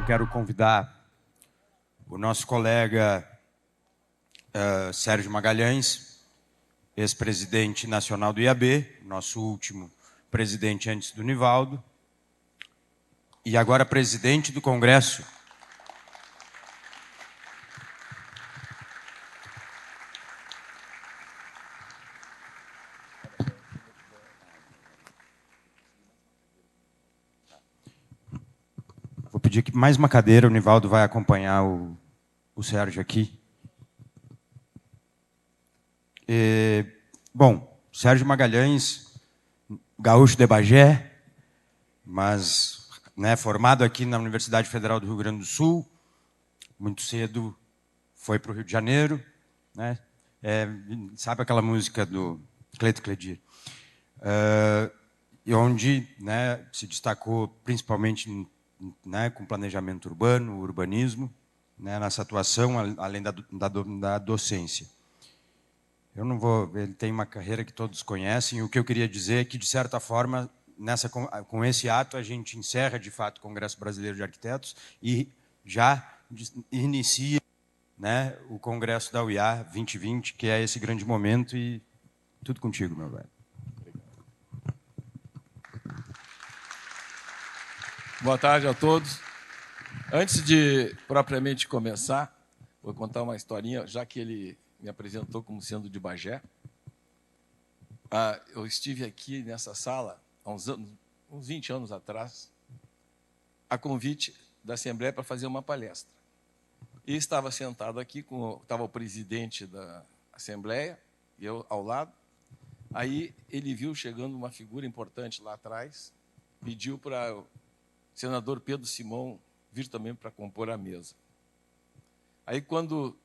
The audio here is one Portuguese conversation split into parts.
quero convidar o nosso colega Sérgio Magalhães, ex-presidente nacional do IAB, nosso último presidente antes do Nivaldo, e agora presidente do Congresso. Vou pedir que mais uma cadeira, o Nivaldo vai acompanhar o Sérgio aqui. Bom, Sérgio Magalhães, gaúcho de Bagé, mas formado aqui na Universidade Federal do Rio Grande do Sul, muito cedo foi para o Rio de Janeiro, né? Sabe aquela música do Cleito Cledir? E onde se destacou principalmente com planejamento urbano, urbanismo, nessa atuação, além da docência. Ele tem uma carreira que todos conhecem, e o que eu queria dizer é que, de certa forma, com esse ato, a gente encerra, de fato, o Congresso Brasileiro de Arquitetos e já inicia o Congresso da UIA 2020, que é esse grande momento, e tudo contigo, meu velho. Boa tarde a todos. Antes de propriamente começar, vou contar uma historinha, já que ele me apresentou como sendo de Bagé. Eu estive aqui nessa sala há uns 20 anos atrás, a convite da Assembleia para fazer uma palestra. E estava sentado aqui, estava o presidente da Assembleia, e eu ao lado. Aí ele viu chegando uma figura importante lá atrás, pediu para o senador Pedro Simão vir também para compor a mesa. Aí, quando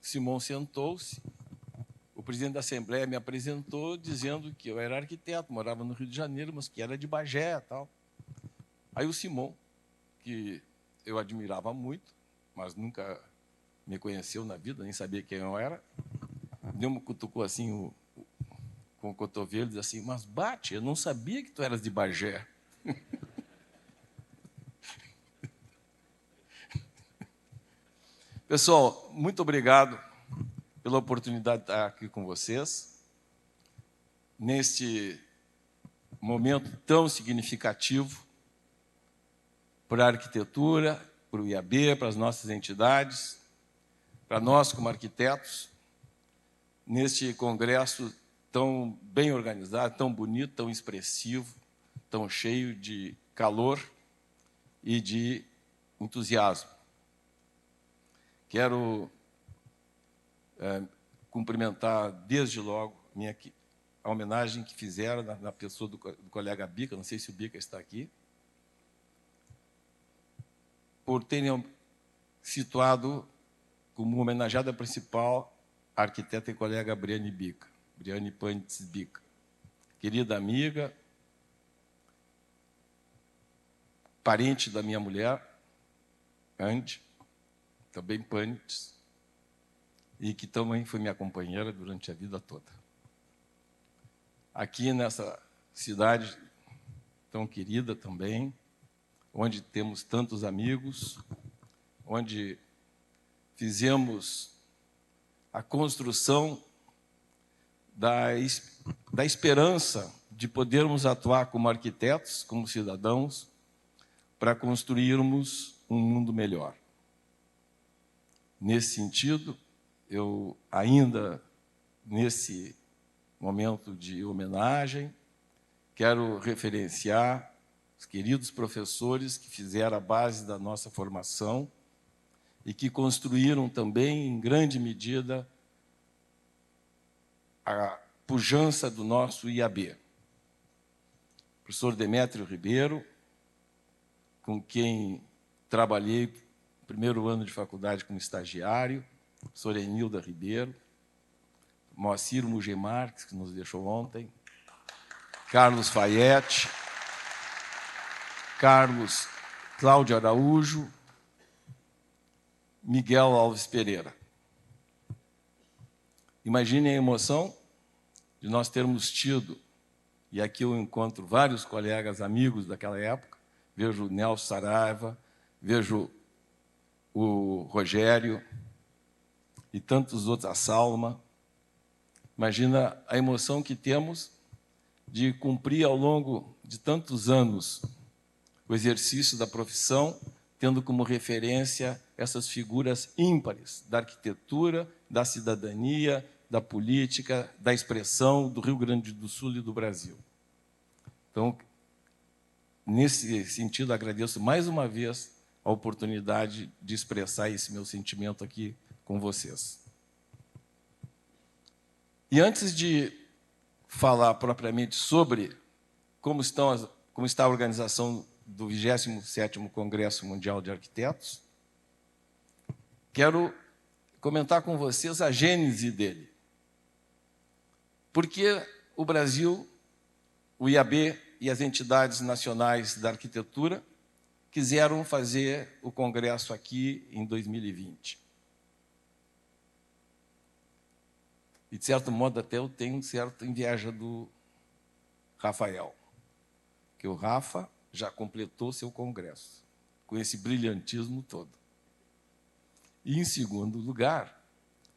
Simão sentou-se, o presidente da Assembleia me apresentou dizendo que eu era arquiteto, morava no Rio de Janeiro, mas que era de Bagé e tal. Aí o Simão, que eu admirava muito, mas nunca me conheceu na vida, nem sabia quem eu era, cutucou assim com o cotovelo e disse assim: mas Bate, eu não sabia que tu eras de Bagé. Pessoal, muito obrigado pela oportunidade de estar aqui com vocês, neste momento tão significativo para a arquitetura, para o IAB, para as nossas entidades, para nós como arquitetos, neste congresso tão bem organizado, tão bonito, tão expressivo, tão cheio de calor e de entusiasmo. Quero cumprimentar desde logo a homenagem que fizeram na pessoa do colega Bica, não sei se o Bica está aqui, por terem situado como homenageada principal a arquiteta e colega Briane Bica, Briane Pantes Bica, querida amiga, parente da minha mulher, Andy, também Pantes, e que também foi minha companheira durante a vida toda. Aqui nessa cidade tão querida também, onde temos tantos amigos, onde fizemos a construção da esperança de podermos atuar como arquitetos, como cidadãos, para construirmos um mundo melhor. Nesse sentido, eu ainda, nesse momento de homenagem, quero referenciar os queridos professores que fizeram a base da nossa formação e que construíram também, em grande medida, a pujança do nosso IAB. Professor Demétrio Ribeiro, com quem trabalhei no primeiro ano de faculdade como estagiário, professor Enilda Ribeiro, Moacir Mugê Marques, que nos deixou ontem, Carlos Fayette, Carlos Cláudio Araújo, Miguel Alves Pereira. Imaginem a emoção de nós termos tido, e aqui eu encontro vários colegas amigos daquela época, vejo o Nelson Saraiva, vejo o Rogério e tantos outros, a Salma. Imagina a emoção que temos de cumprir ao longo de tantos anos o exercício da profissão, tendo como referência essas figuras ímpares da arquitetura, da cidadania, da política, da expressão do Rio Grande do Sul e do Brasil. Então, nesse sentido, agradeço mais uma vez a oportunidade de expressar esse meu sentimento aqui com vocês. E antes de falar propriamente sobre como está a organização do 27º Congresso Mundial de Arquitetos, quero comentar com vocês a gênese dele. Porque o Brasil, o IAB e as entidades nacionais da arquitetura quiseram fazer o congresso aqui em 2020. E, de certo modo, até eu tenho certa inveja do Rafael, que o Rafa já completou seu congresso, com esse brilhantismo todo. E, em segundo lugar,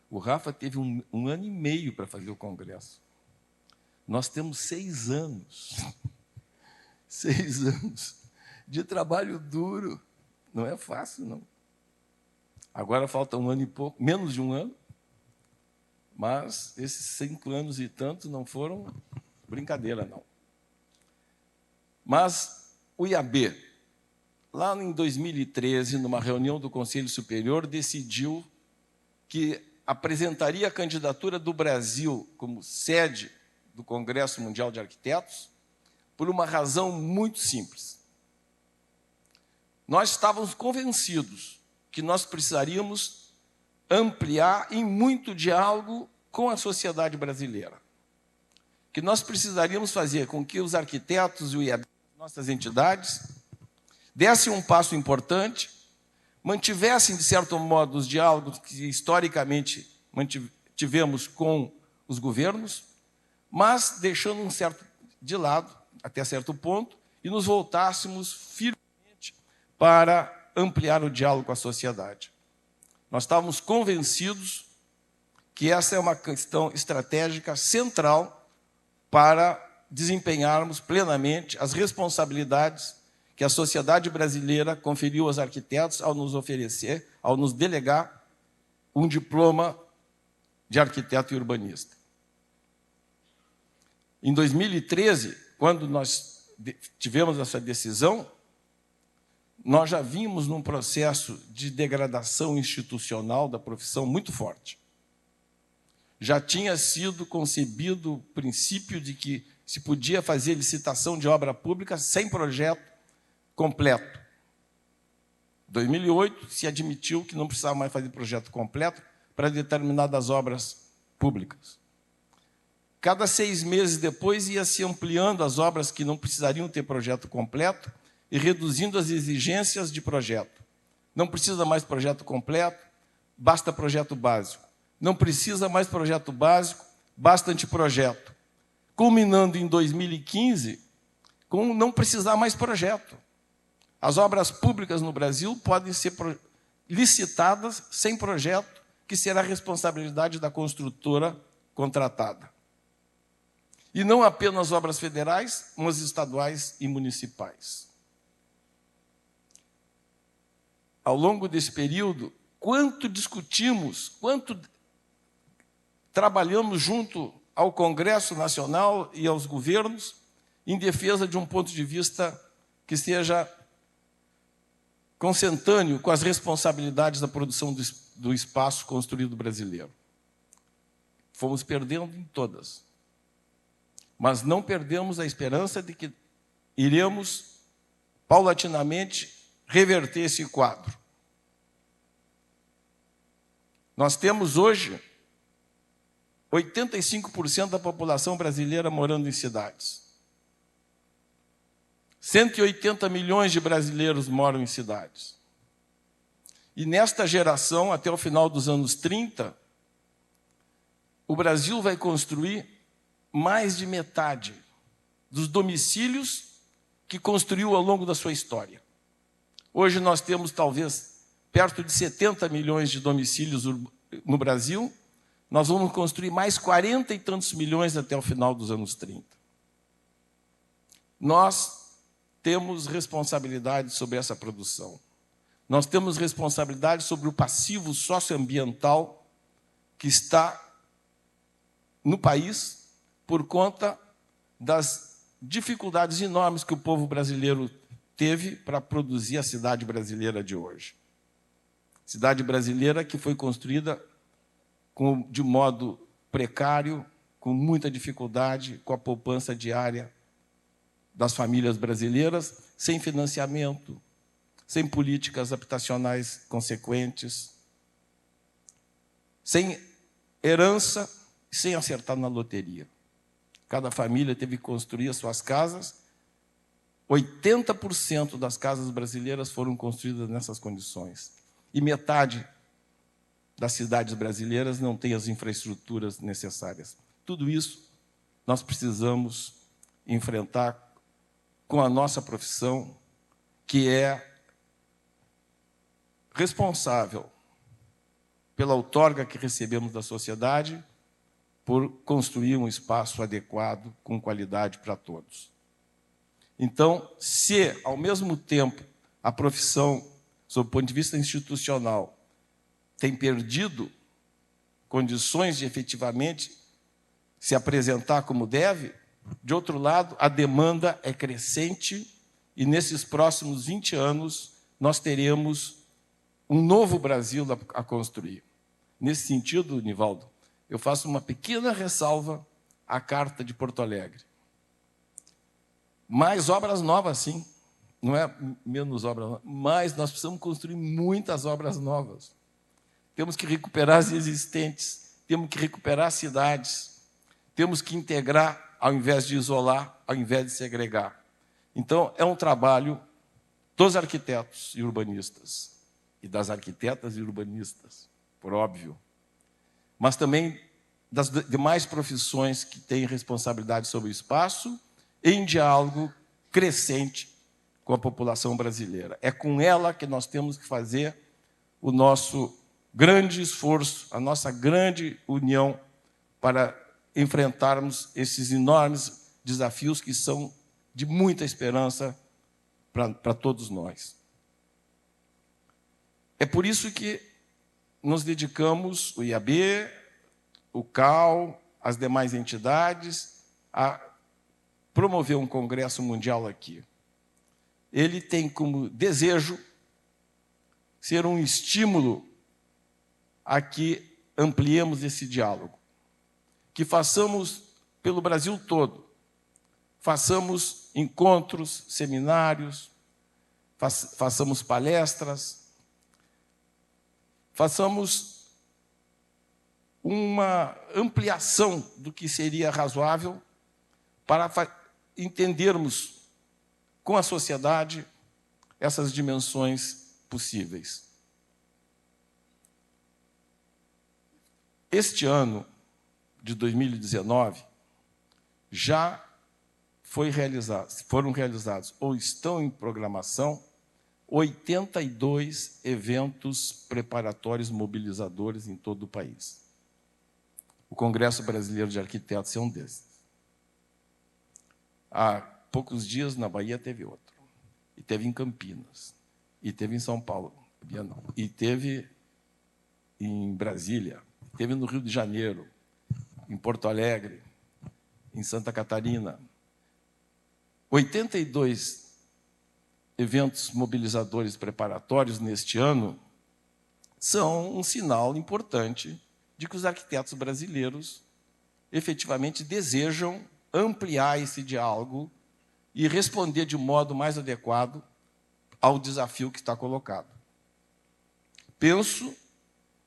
o Rafa teve um ano e meio para fazer o congresso. Nós temos 6 anos. 6 anos de trabalho duro. Não é fácil, não. Agora falta 1 ano e pouco, menos de 1 ano, mas esses 5 anos e tanto não foram brincadeira, não. Mas o IAB, lá em 2013, numa reunião do Conselho Superior, decidiu que apresentaria a candidatura do Brasil como sede do Congresso Mundial de Arquitetos por uma razão muito simples. Nós estávamos convencidos que nós precisaríamos ampliar em muito diálogo com a sociedade brasileira, que nós precisaríamos fazer com que os arquitetos e o IAB, nossas entidades, dessem um passo importante, mantivessem, de certo modo, os diálogos que historicamente tivemos com os governos, mas deixando um certo de lado, até certo ponto, e nos voltássemos firmemente para ampliar o diálogo com a sociedade. Nós estávamos convencidos que essa é uma questão estratégica central para desempenharmos plenamente as responsabilidades que a sociedade brasileira conferiu aos arquitetos ao nos oferecer, ao nos delegar um diploma de arquiteto e urbanista. Em 2013, quando nós tivemos essa decisão, nós já vimos num processo de degradação institucional da profissão muito forte. Já tinha sido concebido o princípio de que se podia fazer licitação de obra pública sem projeto completo. Em 2008, se admitiu que não precisava mais fazer projeto completo para determinadas obras públicas. Cada 6 meses depois, ia se ampliando as obras que não precisariam ter projeto completo e reduzindo as exigências de projeto. Não precisa mais projeto completo, basta projeto básico. Não precisa mais projeto básico, basta anteprojeto. Culminando em 2015, com não precisar mais projeto. As obras públicas no Brasil podem ser licitadas sem projeto, que será a responsabilidade da construtora contratada. E não apenas obras federais, mas estaduais e municipais. Ao longo desse período, quanto discutimos, quanto trabalhamos junto ao Congresso Nacional e aos governos em defesa de um ponto de vista que seja consentâneo com as responsabilidades da produção do espaço construído brasileiro. Fomos perdendo em todas. Mas não perdemos a esperança de que iremos, paulatinamente, reverter esse quadro. Nós temos hoje 85% da população brasileira morando em cidades. 180 milhões de brasileiros moram em cidades. E nesta geração, até o final dos anos 30, o Brasil vai construir mais de metade dos domicílios que construiu ao longo da sua história. Hoje nós temos, talvez, perto de 70 milhões de domicílios no Brasil, nós vamos construir mais 40 e tantos milhões até o final dos anos 30. Nós temos responsabilidade sobre essa produção. Nós temos responsabilidade sobre o passivo socioambiental que está no país por conta das dificuldades enormes que o povo brasileiro teve para produzir a cidade brasileira de hoje. Cidade brasileira que foi construída de modo precário, com muita dificuldade, com a poupança diária das famílias brasileiras, sem financiamento, sem políticas habitacionais consequentes, sem herança e sem acertar na loteria. Cada família teve que construir as suas casas. 80% das casas brasileiras foram construídas nessas condições. E metade das cidades brasileiras não tem as infraestruturas necessárias. Tudo isso nós precisamos enfrentar com a nossa profissão, que é responsável pela outorga que recebemos da sociedade por construir um espaço adequado, com qualidade para todos. Então, se, ao mesmo tempo, a profissão, sob o ponto de vista institucional, tem perdido condições de efetivamente se apresentar como deve, de outro lado, a demanda é crescente e, nesses próximos 20 anos, nós teremos um novo Brasil a construir. Nesse sentido, Nivaldo, eu faço uma pequena ressalva à Carta de Porto Alegre. Mais obras novas, sim. Não é menos obras novas, mas nós precisamos construir muitas obras novas. Temos que recuperar as existentes, temos que recuperar as cidades, temos que integrar ao invés de isolar, ao invés de segregar. Então, é um trabalho dos arquitetos e urbanistas, e das arquitetas e urbanistas, por óbvio, mas também das demais profissões que têm responsabilidade sobre o espaço, em diálogo crescente com a população brasileira. É com ela que nós temos que fazer o nosso grande esforço, a nossa grande união para enfrentarmos esses enormes desafios que são de muita esperança para todos nós. É por isso que nos dedicamos, o IAB, o CAL, as demais entidades, a promover um congresso mundial aqui. Ele tem como desejo ser um estímulo a que ampliemos esse diálogo, que façamos pelo Brasil todo, façamos encontros, seminários, façamos palestras, façamos uma ampliação do que seria razoável para entendermos com a sociedade essas dimensões possíveis. Este ano de 2019 já foram realizados ou estão em programação 82 eventos preparatórios mobilizadores em todo o país. O Congresso Brasileiro de Arquitetos é um desses. Há poucos dias, na Bahia, teve outro. E teve em Campinas. E teve em São Paulo. E teve em Brasília. Teve no Rio de Janeiro. Em Porto Alegre. Em Santa Catarina. 82 eventos mobilizadores preparatórios neste ano são um sinal importante de que os arquitetos brasileiros efetivamente desejam ampliar esse diálogo e responder de um modo mais adequado ao desafio que está colocado. Penso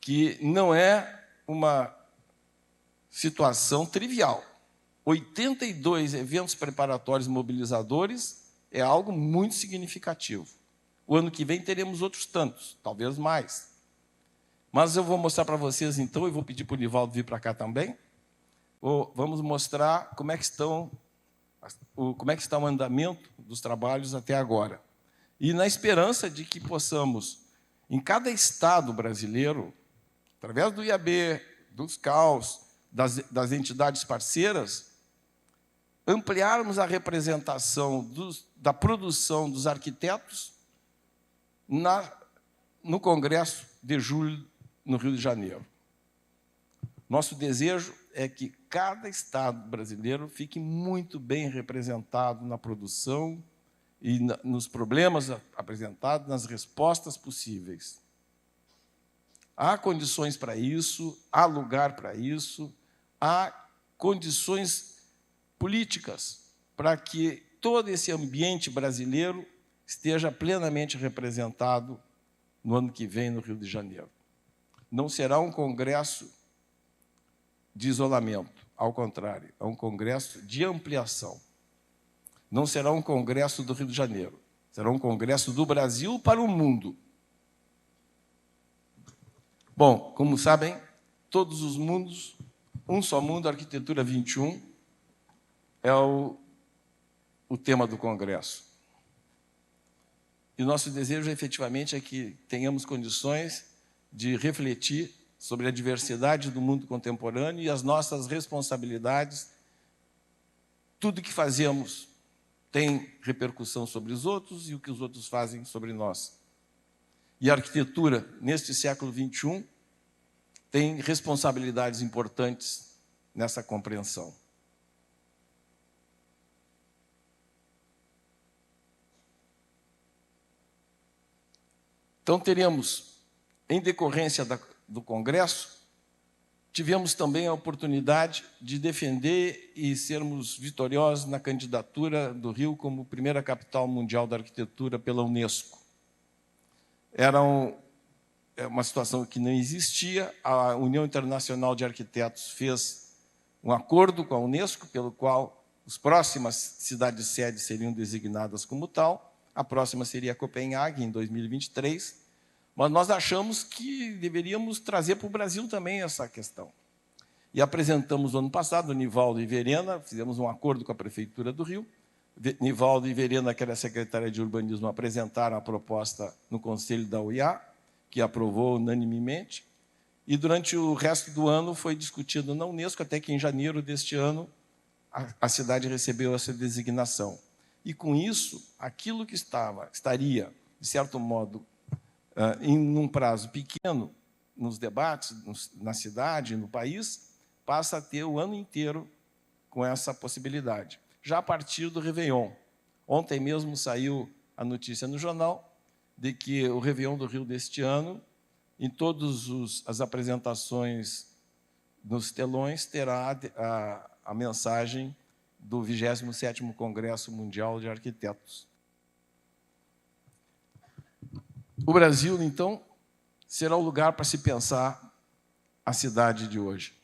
que não é uma situação trivial. 82 eventos preparatórios mobilizadores é algo muito significativo. O ano que vem teremos outros tantos, talvez mais. Mas eu vou mostrar para vocês, então, e vou pedir para o Nivaldo vir para cá também. Vamos mostrar como é que está o andamento dos trabalhos até agora. E na esperança de que possamos em cada estado brasileiro, através do IAB, dos CAUs, das entidades parceiras, ampliarmos a representação da produção dos arquitetos no Congresso de julho, no Rio de Janeiro. Nosso desejo é que cada estado brasileiro fique muito bem representado na produção e nos problemas apresentados, nas respostas possíveis. Há condições para isso, há lugar para isso, há condições políticas para que todo esse ambiente brasileiro esteja plenamente representado no ano que vem no Rio de Janeiro. Não será um congresso de isolamento, ao contrário, é um congresso de ampliação. Não será um congresso do Rio de Janeiro, será um congresso do Brasil para o mundo. Bom, como sabem, todos os mundos, um só mundo, Arquitetura 21, é o tema do congresso. E nosso desejo, efetivamente, é que tenhamos condições de refletir sobre a diversidade do mundo contemporâneo e as nossas responsabilidades. Tudo que fazemos tem repercussão sobre os outros e o que os outros fazem sobre nós. E a arquitetura, neste século XXI, tem responsabilidades importantes nessa compreensão. Então, teremos, em decorrência do Congresso, tivemos também a oportunidade de defender e sermos vitoriosos na candidatura do Rio como primeira capital mundial da arquitetura pela Unesco. Era uma situação que não existia. A União Internacional de Arquitetos fez um acordo com a Unesco, pelo qual as próximas cidades-sede seriam designadas como tal. A próxima seria Copenhague, em 2023. Mas nós achamos que deveríamos trazer para o Brasil também essa questão. E apresentamos no ano passado, o Nivaldo e Verena, fizemos um acordo com a Prefeitura do Rio. Nivaldo e Verena, que era a secretária de Urbanismo, apresentaram a proposta no Conselho da UiA, que aprovou unanimemente. E durante o resto do ano foi discutido na Unesco, até que em janeiro deste ano a cidade recebeu essa designação. E com isso, aquilo que estaria, de certo modo, em um prazo pequeno, nos debates, na cidade, no país, passa a ter o ano inteiro com essa possibilidade. Já a partir do Réveillon. Ontem mesmo saiu a notícia no jornal de que o Réveillon do Rio deste ano, em todas as apresentações nos telões, terá a mensagem do 27º Congresso Mundial de Arquitetos. O Brasil, então, será o lugar para se pensar a cidade de hoje.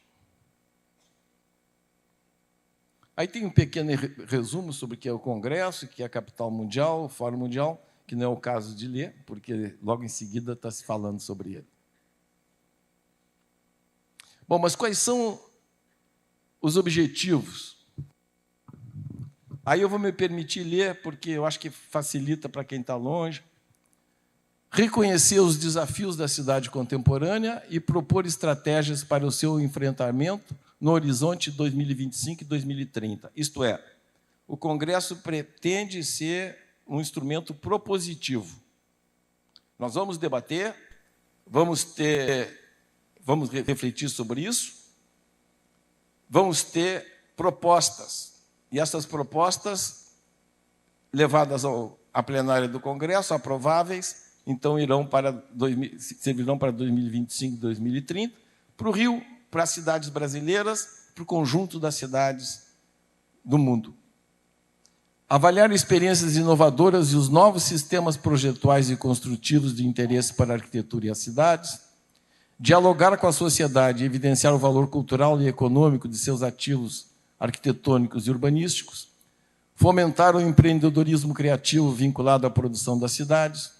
Aí tem um pequeno resumo sobre o que é o Congresso, que é a capital mundial, o Fórum Mundial, que não é o caso de ler, porque logo em seguida está se falando sobre ele. Bom, mas quais são os objetivos? Aí eu vou me permitir ler, porque eu acho que facilita para quem está longe. Reconhecer os desafios da cidade contemporânea e propor estratégias para o seu enfrentamento no horizonte 2025 e 2030. Isto é, o Congresso pretende ser um instrumento propositivo. Nós vamos debater, vamos refletir sobre isso, vamos ter propostas. E essas propostas, levadas à plenária do Congresso, aprováveis, então servirão para 2025 e 2030, para o Rio, para as cidades brasileiras, para o conjunto das cidades do mundo. Avaliar experiências inovadoras e os novos sistemas projetuais e construtivos de interesse para a arquitetura e as cidades, dialogar com a sociedade e evidenciar o valor cultural e econômico de seus ativos arquitetônicos e urbanísticos, fomentar o empreendedorismo criativo vinculado à produção das cidades,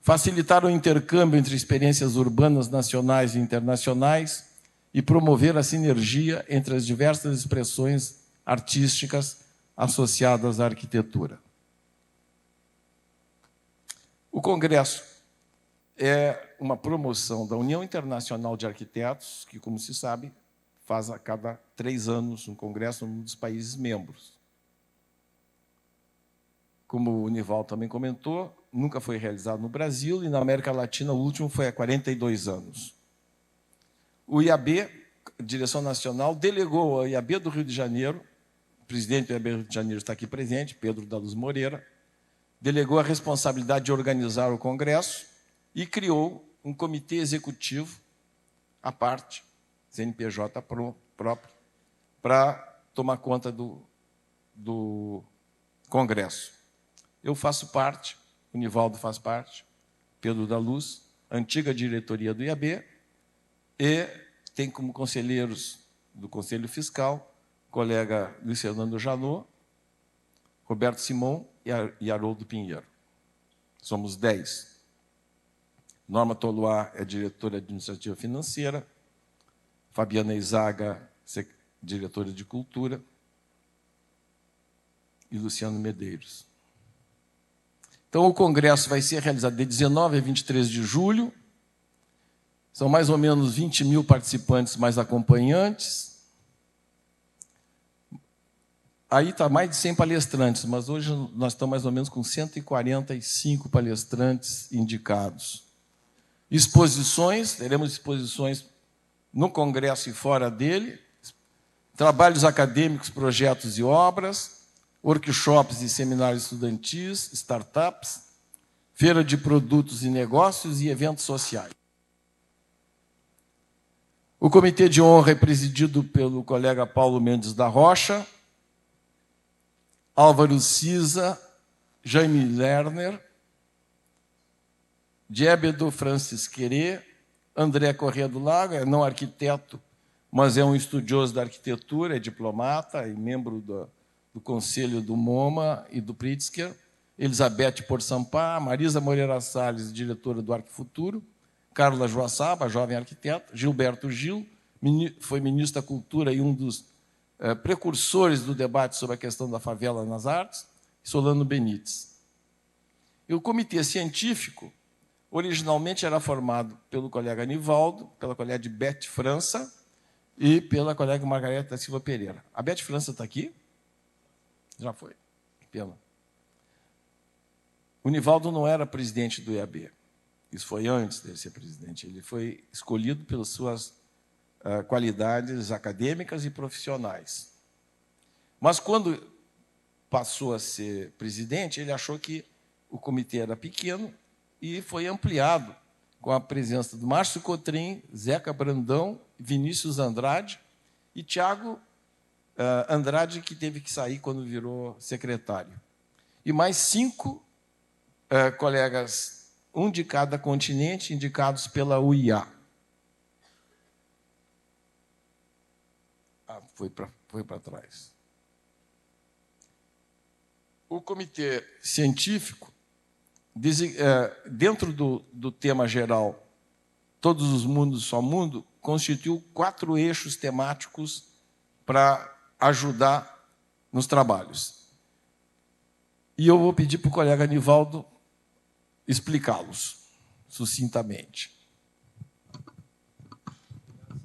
facilitar o intercâmbio entre experiências urbanas nacionais e internacionais e promover a sinergia entre as diversas expressões artísticas associadas à arquitetura. O Congresso é uma promoção da União Internacional de Arquitetos, que, como se sabe, faz a cada 3 anos um congresso num dos países membros. Como o Nivaldo também comentou, nunca foi realizado no Brasil, e na América Latina o último foi há 42 anos. O IAB, Direção Nacional, delegou ao IAB do Rio de Janeiro, o presidente do IAB do Rio de Janeiro está aqui presente, Pedro da Luz Moreira, delegou a responsabilidade de organizar o congresso e criou um comitê executivo à parte, CNPJ próprio, para tomar conta do congresso. Eu faço parte, o Nivaldo faz parte, Pedro da Luz, antiga diretoria do IAB, e tem como conselheiros do Conselho Fiscal, colega Luiz Fernando Janot, Roberto Simon e Haroldo Pinheiro. Somos 10. Norma Toloá é diretora administrativa financeira, Fabiana Izaga, diretora de cultura, e Luciano Medeiros. Então, o congresso vai ser realizado de 19 a 23 de julho. São mais ou menos 20 mil participantes mais acompanhantes. Aí está mais de 100 palestrantes, mas hoje nós estamos mais ou menos com 145 palestrantes indicados. Exposições, teremos exposições no congresso e fora dele, trabalhos acadêmicos, projetos e obras, workshops e seminários estudantis, startups, feira de produtos e negócios e eventos sociais. O comitê de honra é presidido pelo colega Paulo Mendes da Rocha, Álvaro Cisa, Jaime Lerner, Diebedo Francis Querê, André Corrêa do Lago, é não arquiteto, mas é um estudioso da arquitetura, é diplomata e membro do Conselho do MoMA e do Pritzker, Elizabeth Porçampá, Marisa Moreira Salles, diretora do Arquifuturo, Carla Joaçaba, jovem arquiteto, Gilberto Gil, foi ministro da Cultura e um dos precursores do debate sobre a questão da favela nas artes, Solano Benites. E o comitê científico, originalmente era formado pelo colega Nivaldo, pela colega de Beth França e pela colega Margareta Silva Pereira. A Beth França está aqui? Já foi. Pena. O Nivaldo não era presidente do IAB. Isso foi antes dele ser presidente. Ele foi escolhido pelas suas qualidades acadêmicas e profissionais. Mas, quando passou a ser presidente, ele achou que o comitê era pequeno e foi ampliado com a presença do Márcio Cotrim, Zeca Brandão, Vinícius Andrade e Tiago Andrade, que teve que sair quando virou secretário. E mais 5 colegas, um de cada continente, indicados pela UIA. Foi para trás. O comitê científico, dentro do tema geral, Todos os Mundos, Só Mundo, constituiu 4 eixos temáticos para ajudar nos trabalhos. E eu vou pedir para o colega Nivaldo explicá-los sucintamente.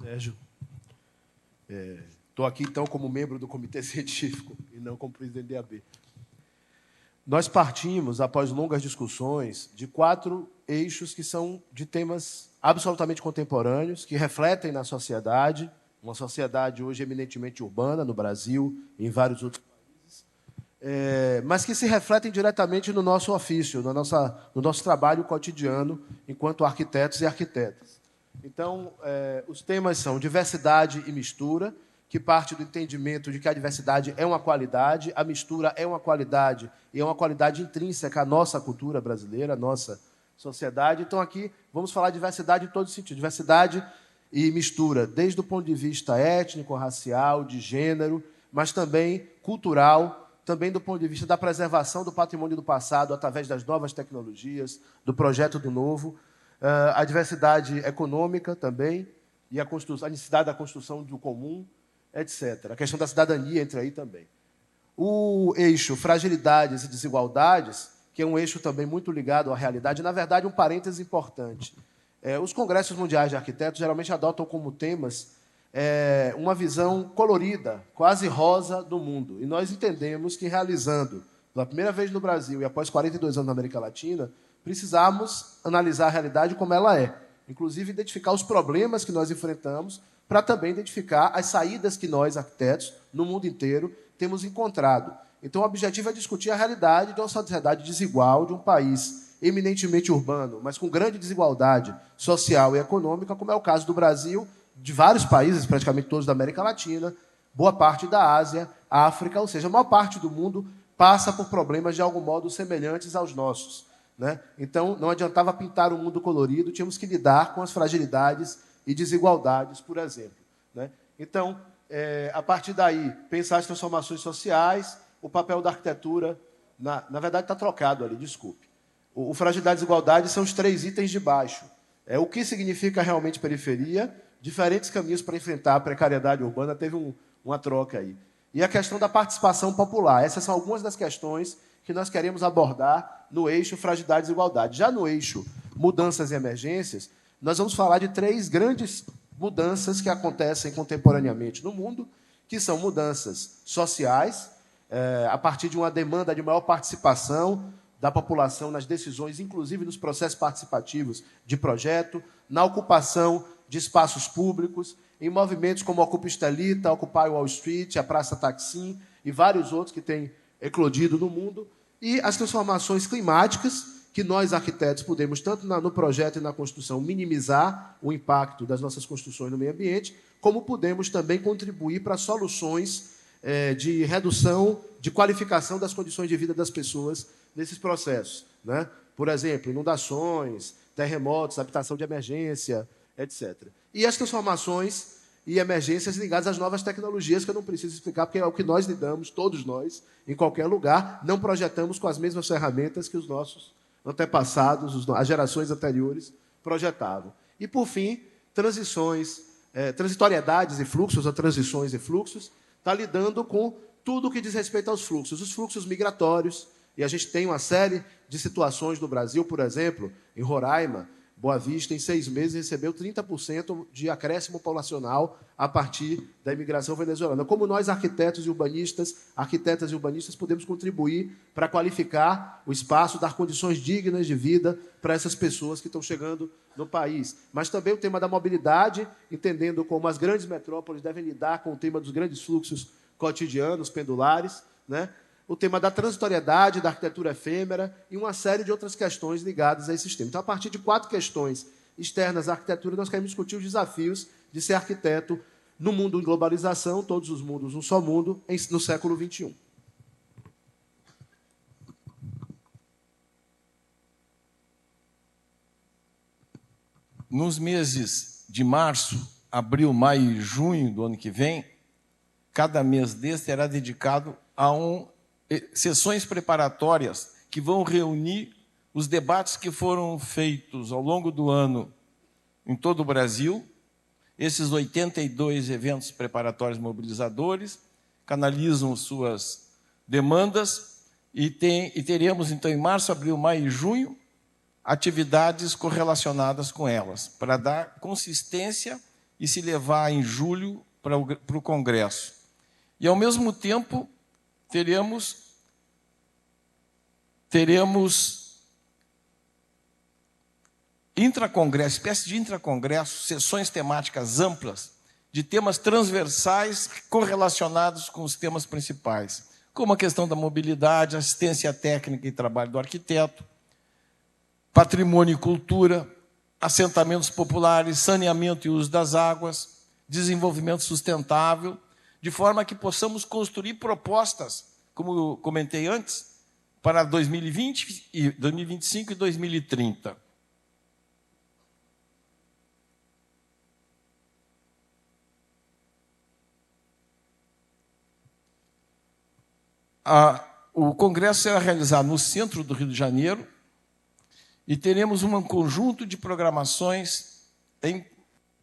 Sérgio, estou aqui, então, como membro do Comitê Científico e não como presidente do IAB. Nós partimos, após longas discussões, de 4 eixos que são de temas absolutamente contemporâneos, que refletem na sociedade, uma sociedade hoje eminentemente urbana no Brasil e em vários outros países, mas que se refletem diretamente no nosso ofício, no nosso trabalho cotidiano enquanto arquitetos e arquitetas. Então, os temas são diversidade e mistura, que parte do entendimento de que a diversidade é uma qualidade, a mistura é uma qualidade, e é uma qualidade intrínseca à nossa cultura brasileira, à nossa sociedade. Então, aqui, vamos falar de diversidade em todo sentido, diversidade e mistura, desde o ponto de vista étnico, racial, de gênero, mas também cultural, também do ponto de vista da preservação do patrimônio do passado através das novas tecnologias, do projeto do novo, a diversidade econômica também, e a necessidade da construção do comum, etc. A questão da cidadania entra aí também. O eixo fragilidades e desigualdades, que é um eixo também muito ligado à realidade. Na verdade, um parêntese importante. Os congressos mundiais de arquitetos geralmente adotam como temas uma visão colorida, quase rosa do mundo. E nós entendemos que, realizando pela primeira vez no Brasil e após 42 anos na América Latina, precisamos analisar a realidade como ela é. Inclusive, identificar os problemas que nós enfrentamos, para também identificar as saídas que nós, arquitetos, no mundo inteiro, temos encontrado. Então, o objetivo é discutir a realidade de uma sociedade desigual, de um país eminentemente urbano, mas com grande desigualdade social e econômica, como é o caso do Brasil, de vários países, praticamente todos da América Latina, boa parte da Ásia, África, ou seja, a maior parte do mundo passa por problemas de algum modo semelhantes aos nossos, né? Então, não adiantava pintar o mundo colorido, tínhamos que lidar com as fragilidades e desigualdades, por exemplo, né? Então, a partir daí, pensar as transformações sociais, o papel da arquitetura, na verdade está trocado ali, desculpe. O fragilidade e desigualdade são os 3 itens de baixo. O que significa realmente periferia, diferentes caminhos para enfrentar a precariedade urbana, teve uma troca aí. E a questão da participação popular. Essas são algumas das questões que nós queremos abordar no eixo fragilidade e desigualdade. Já no eixo mudanças e emergências, nós vamos falar de 3 grandes mudanças que acontecem contemporaneamente no mundo, que são mudanças sociais, a partir de uma demanda de maior participação da população nas decisões, inclusive nos processos participativos de projeto, na ocupação de espaços públicos, em movimentos como Ocupa Estelita, Occupy Wall Street, a Praça Taksim e vários outros que têm eclodido no mundo, e as transformações climáticas, que nós, arquitetos, podemos, tanto no projeto e na construção, minimizar o impacto das nossas construções no meio ambiente, como podemos também contribuir para soluções de redução, de qualificação das condições de vida das pessoas nesses processos, né? Por exemplo, inundações, terremotos, habitação de emergência, etc. E as transformações e emergências ligadas às novas tecnologias, que eu não preciso explicar, porque é o que nós lidamos, todos nós, em qualquer lugar, não projetamos com as mesmas ferramentas que os nossos antepassados, as gerações anteriores, projetavam. E, por fim, transitoriedades e fluxos, ou transições e fluxos, está lidando com tudo o que diz respeito aos fluxos. Os fluxos migratórios, e a gente tem uma série de situações no Brasil, por exemplo, em Roraima, Boa Vista, em 6 meses, recebeu 30% de acréscimo populacional a partir da imigração venezuelana. Como nós, arquitetas e urbanistas, podemos contribuir para qualificar o espaço, dar condições dignas de vida para essas pessoas que estão chegando no país. Mas também o tema da mobilidade, entendendo como as grandes metrópoles devem lidar com o tema dos grandes fluxos cotidianos, pendulares, né? O tema da transitoriedade, da arquitetura efêmera e uma série de outras questões ligadas a esse sistema. Então, a partir de 4 questões externas à arquitetura, nós queremos discutir os desafios de ser arquiteto no mundo em globalização, todos os mundos, um só mundo, no século XXI. Nos meses de março, abril, maio e junho do ano que vem, cada mês desse será dedicado a sessões preparatórias que vão reunir os debates que foram feitos ao longo do ano em todo o Brasil, esses 82 eventos preparatórios mobilizadores, canalizam suas demandas e teremos, então, em março, abril, maio e junho, atividades correlacionadas com elas, para dar consistência e se levar em julho para o Congresso. E, ao mesmo tempo, teremos intracongresso, espécie de intracongresso, sessões temáticas amplas, de temas transversais correlacionados com os temas principais, como a questão da mobilidade, assistência técnica e trabalho do arquiteto, patrimônio e cultura, assentamentos populares, saneamento e uso das águas, desenvolvimento sustentável, de forma que possamos construir propostas, como eu comentei antes, para 2020, 2025 e 2030. O congresso será realizado no centro do Rio de Janeiro e teremos um conjunto de programações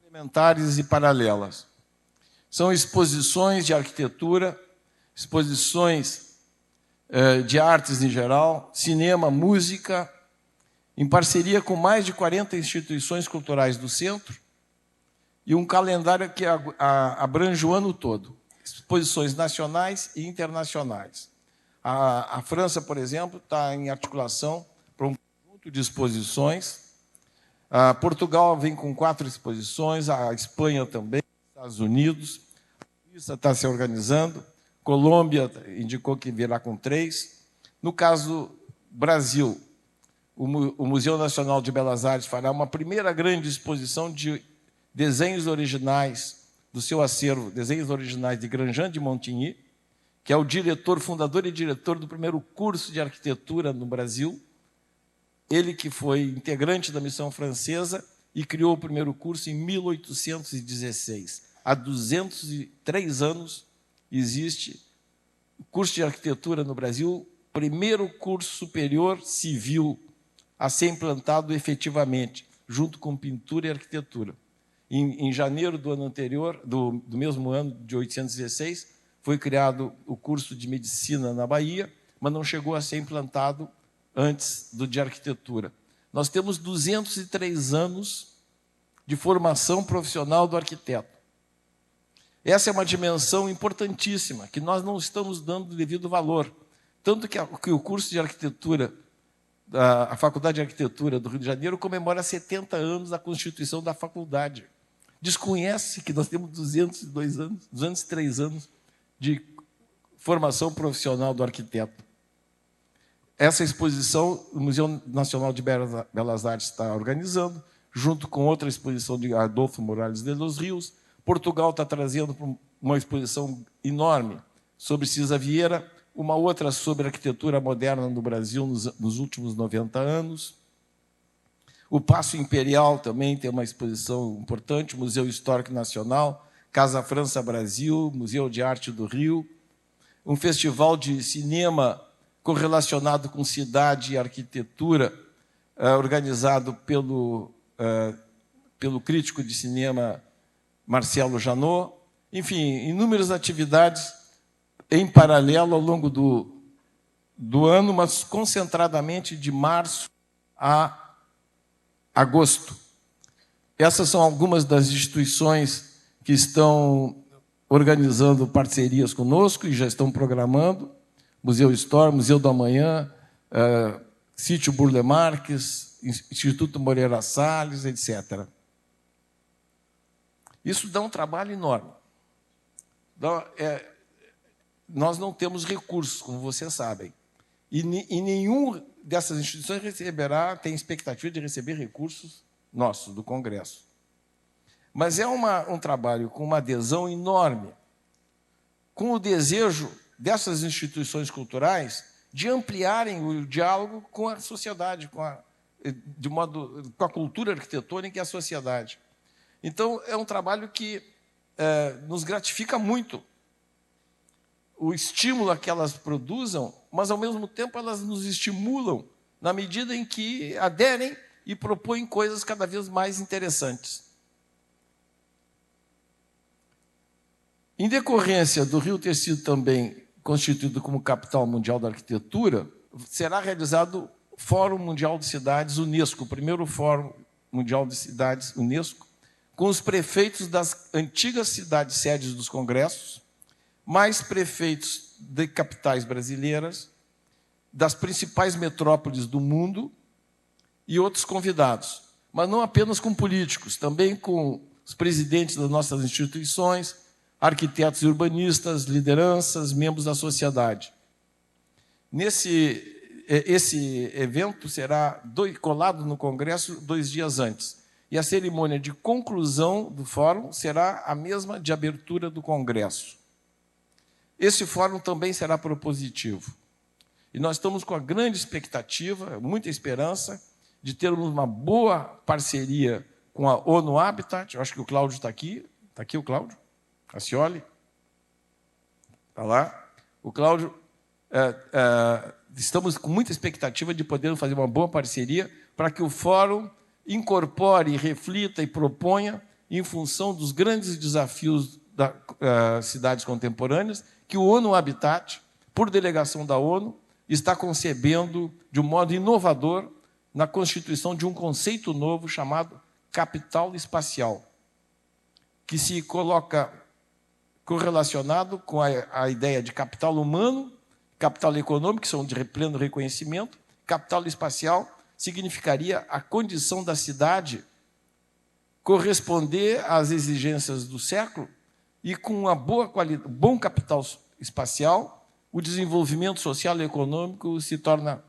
complementares e paralelas. São exposições de arquitetura, exposições de artes em geral, cinema, música, em parceria com mais de 40 instituições culturais do centro, e um calendário que abrange o ano todo, exposições nacionais e internacionais. A França, por exemplo, está em articulação para um conjunto de exposições. Portugal vem com 4 exposições, a Espanha também, Estados Unidos, a Suíça está se organizando, Colômbia indicou que virá com 3. No caso Brasil, o Museu Nacional de Belas Artes fará uma primeira grande exposição de desenhos originais do seu acervo, desenhos originais de Grandjean de Montigny, que é o diretor, fundador e diretor do primeiro curso de arquitetura no Brasil. Ele que foi integrante da missão francesa e criou o primeiro curso em 1816. Há 203 anos existe o curso de arquitetura no Brasil, primeiro curso superior civil a ser implantado efetivamente, junto com pintura e arquitetura. Em janeiro do ano anterior, do mesmo ano, de 1816, foi criado o curso de medicina na Bahia, mas não chegou a ser implantado antes do de arquitetura. Nós temos 203 anos de formação profissional do arquiteto. Essa é uma dimensão importantíssima, que nós não estamos dando devido valor. Tanto que o curso de arquitetura, a Faculdade de Arquitetura do Rio de Janeiro, comemora 70 anos da constituição da faculdade. Desconhece que nós temos 203 anos de formação profissional do arquiteto. Essa exposição, o Museu Nacional de Belas Artes está organizando, junto com outra exposição de Adolfo Morales de los Rios. Portugal está trazendo uma exposição enorme sobre Cisa Vieira, uma outra sobre arquitetura moderna no Brasil nos últimos 90 anos. O Paço Imperial também tem uma exposição importante, Museu Histórico Nacional, Casa França Brasil, Museu de Arte do Rio, um festival de cinema correlacionado com cidade e arquitetura, organizado pelo crítico de cinema Marcelo Janot. Enfim, inúmeras atividades em paralelo ao longo do ano, mas concentradamente de março a agosto. Essas são algumas das instituições que estão organizando parcerias conosco e já estão programando. Museu Histórico, Museu do Amanhã, Sítio Burle Marques, Instituto Moreira Salles, etc. Isso dá um trabalho enorme. Nós não temos recursos, como vocês sabem. E nenhum dessas instituições tem expectativa de receber recursos nossos, do Congresso. Mas é um trabalho com uma adesão enorme, com o desejo dessas instituições culturais de ampliarem o diálogo com a sociedade, com a cultura arquitetônica e a sociedade. Então, é um trabalho que nos gratifica muito, o estímulo a que elas produzam, mas, ao mesmo tempo, elas nos estimulam na medida em que aderem e propõem coisas cada vez mais interessantes. Em decorrência do Rio ter sido também constituído como capital mundial da arquitetura, será realizado o Fórum Mundial de Cidades Unesco, o primeiro Fórum Mundial de Cidades Unesco, com os prefeitos das antigas cidades sedes dos congressos, mais prefeitos de capitais brasileiras, das principais metrópoles do mundo e outros convidados. Mas não apenas com políticos, também com os presidentes das nossas instituições, arquitetos e urbanistas, lideranças, membros da sociedade. Esse evento será colado no Congresso 2 dias antes. E a cerimônia de conclusão do fórum será a mesma de abertura do Congresso. Esse fórum também será propositivo. E nós estamos com a grande expectativa, muita esperança, de termos uma boa parceria com a ONU Habitat. Eu acho que o Cláudio está aqui. Está aqui o Cláudio? A Cioli? Está lá. O Cláudio, estamos com muita expectativa de poder fazer uma boa parceria para que o fórum incorpore, reflita e proponha em função dos grandes desafios das cidades contemporâneas que o ONU Habitat, por delegação da ONU, está concebendo de um modo inovador na constituição de um conceito novo chamado capital espacial, que se coloca correlacionado com a ideia de capital humano, capital econômico, que são de pleno reconhecimento. Capital espacial significaria a condição da cidade corresponder às exigências do século e com uma boa qualidade, bom capital espacial, o desenvolvimento social e econômico se torna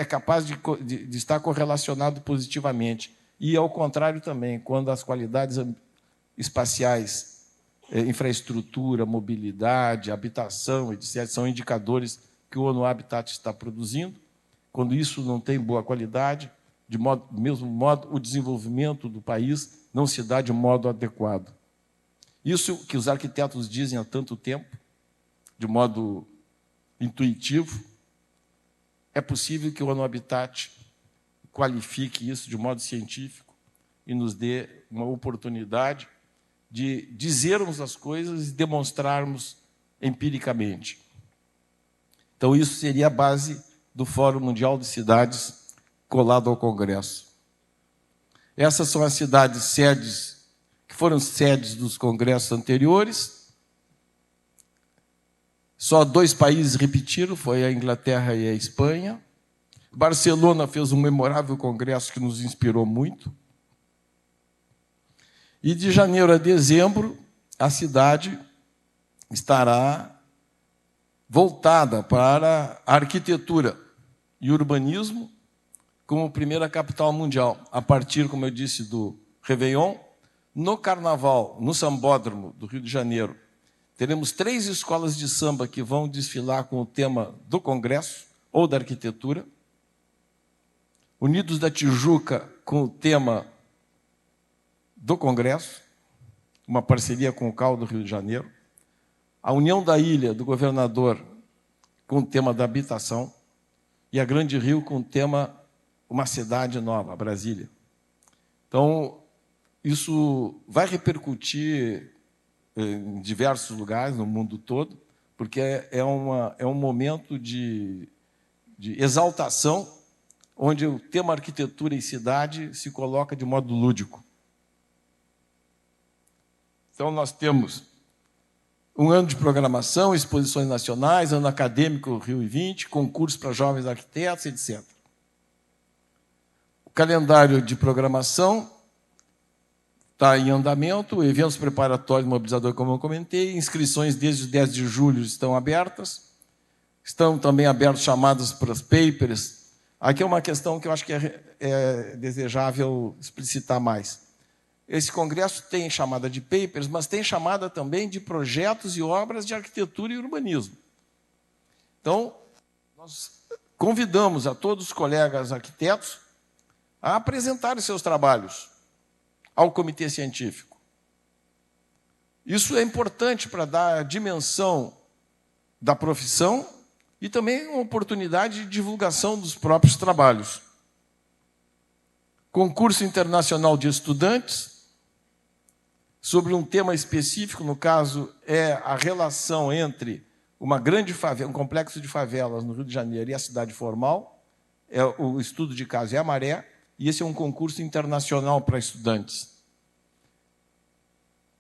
capaz de estar correlacionado positivamente. E, ao contrário também, quando as qualidades espaciais, infraestrutura, mobilidade, habitação, etc., são indicadores que o ONU Habitat está produzindo, quando isso não tem boa qualidade, do mesmo modo, o desenvolvimento do país não se dá de modo adequado. Isso que os arquitetos dizem há tanto tempo, de modo intuitivo, é possível que o ONU Habitat qualifique isso de modo científico e nos dê uma oportunidade de dizermos as coisas e demonstrarmos empiricamente. Então, isso seria a base do Fórum Mundial de Cidades colado ao Congresso. Essas são as cidades sedes, que foram sedes dos congressos anteriores. Só 2 países repetiram, foi a Inglaterra e a Espanha. Barcelona fez um memorável congresso que nos inspirou muito. E de janeiro a dezembro, a cidade estará voltada para a arquitetura e urbanismo como primeira capital mundial, a partir, como eu disse, do Réveillon. No Carnaval, no Sambódromo do Rio de Janeiro, teremos 3 escolas de samba que vão desfilar com o tema do Congresso ou da arquitetura. Unidos da Tijuca com o tema do Congresso, uma parceria com o CAU do Rio de Janeiro. A União da Ilha, do governador, com o tema da habitação. E a Grande Rio com o tema uma cidade nova, Brasília. Então, isso vai repercutir em diversos lugares, no mundo todo, porque é um momento de exaltação, onde o tema arquitetura e cidade se coloca de modo lúdico. Então, nós temos um ano de programação, exposições nacionais, ano acadêmico Rio 20, concurso para jovens arquitetos, etc. O calendário de programação está em andamento, eventos preparatórios, mobilizador, como eu comentei, inscrições desde o 10 de julho estão abertas, estão também abertas chamadas para os papers. Aqui é uma questão que eu acho que é desejável explicitar mais. Esse congresso tem chamada de papers, mas tem chamada também de projetos e obras de arquitetura e urbanismo. Então, nós convidamos a todos os colegas arquitetos a apresentarem seus trabalhos ao comitê científico. Isso é importante para dar a dimensão da profissão e também uma oportunidade de divulgação dos próprios trabalhos. Concurso internacional de estudantes, sobre um tema específico, no caso, é a relação entre uma grande favela, um complexo de favelas no Rio de Janeiro e a cidade formal. O estudo de caso é a Maré, e esse é um concurso internacional para estudantes.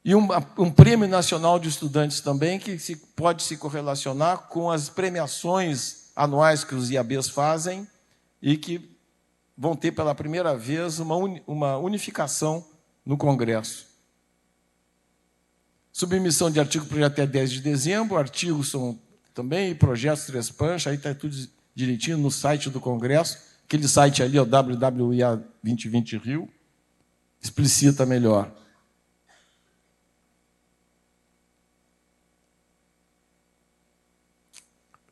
E um prêmio nacional de estudantes também, que pode se correlacionar com as premiações anuais que os IABs fazem e que vão ter pela primeira vez uma unificação no Congresso. Submissão de artigo para até 10 de dezembro, artigos são também projetos 3 panchas, aí está tudo direitinho no site do Congresso, aquele site ali, o WWIA 2020 Rio, explicita melhor.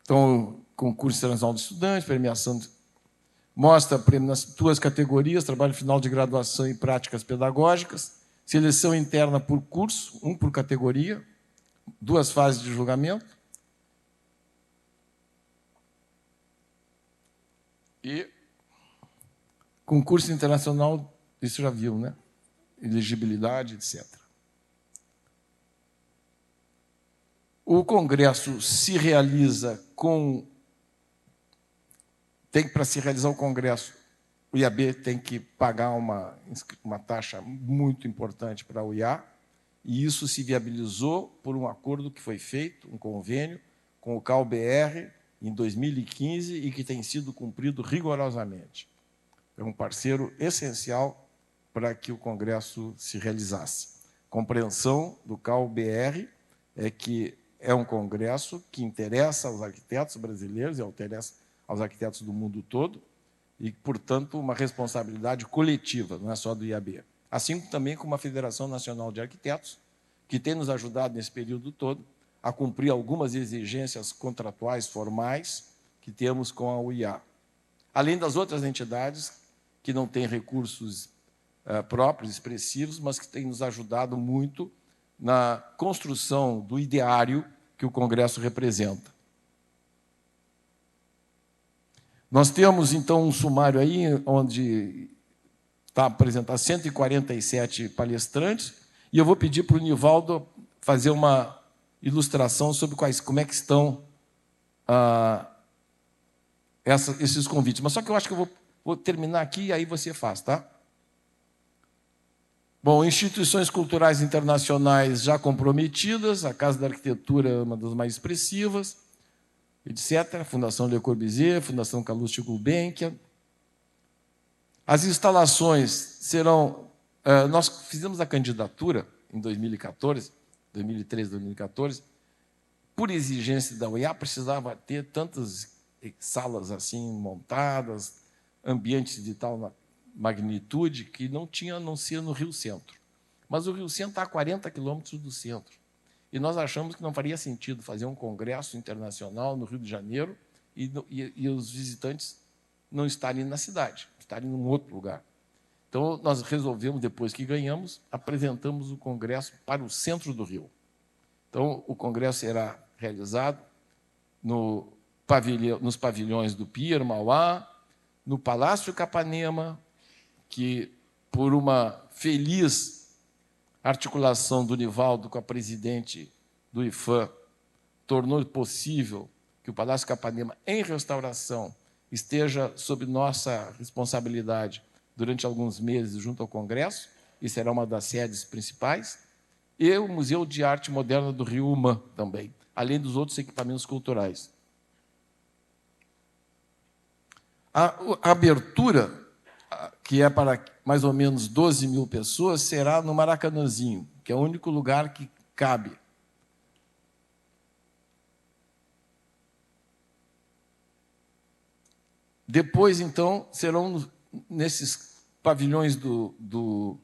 Então, concurso internacional de estudantes, premiação, mostra prêmio nas 2 categorias, trabalho final de graduação e práticas pedagógicas, seleção interna por curso, 1 por categoria, 2 fases de julgamento. E concurso internacional, isso já viu, né? Elegibilidade, etc. O Congresso se realiza com para se realizar o congresso, o IAB tem que pagar uma taxa muito importante para o IA, e isso se viabilizou por um acordo que foi feito, um convênio, com o CAU-BR em 2015 e que tem sido cumprido rigorosamente. É um parceiro essencial para que o congresso se realizasse. Compreensão do CAU-BR é que é um congresso que interessa aos arquitetos brasileiros e interessa aos arquitetos do mundo todo e, portanto, uma responsabilidade coletiva, não é só do IAB. Assim também como a Federação Nacional de Arquitetos, que tem nos ajudado nesse período todo a cumprir algumas exigências contratuais formais que temos com a UIA. Além das outras entidades que não têm recursos próprios, expressivos, mas que têm nos ajudado muito na construção do ideário que o Congresso representa. Nós temos, então, um sumário aí, onde está apresentado 147 palestrantes, e eu vou pedir para o Nivaldo fazer uma ilustração sobre como é que estão esses convites. Mas só que eu acho que eu vou terminar aqui e aí você faz, tá? Bom, instituições culturais internacionais já comprometidas, a Casa da Arquitetura é uma das mais expressivas, etc. Fundação Le Corbusier, Fundação Calouste Gulbenkian. As instalações serão... nós fizemos a candidatura em 2014, 2013, 2014, por exigência da UEA, precisava ter tantas salas assim montadas, ambientes de tal magnitude, que não tinha a não ser no Rio Centro. Mas o Rio Centro está a 40 quilômetros do centro. E nós achamos que não faria sentido fazer um congresso internacional no Rio de Janeiro e os visitantes não estarem na cidade, estarem em um outro lugar. Então, nós resolvemos, depois que ganhamos, apresentamos o congresso para o centro do Rio. Então, o congresso será realizado nos pavilhões do Pier Mauá, no Palácio Capanema, que, por uma feliz articulação do Nivaldo com a presidente do IFAM, tornou possível que o Palácio Capanema, em restauração, esteja sob nossa responsabilidade durante alguns meses junto ao Congresso, e será uma das sedes principais, e o Museu de Arte Moderna do Rio Umã também, além dos outros equipamentos culturais. A abertura, que é para mais ou menos 12 mil pessoas, será no Maracanãzinho, que é o único lugar que cabe. Depois, então, serão nesses pavilhões do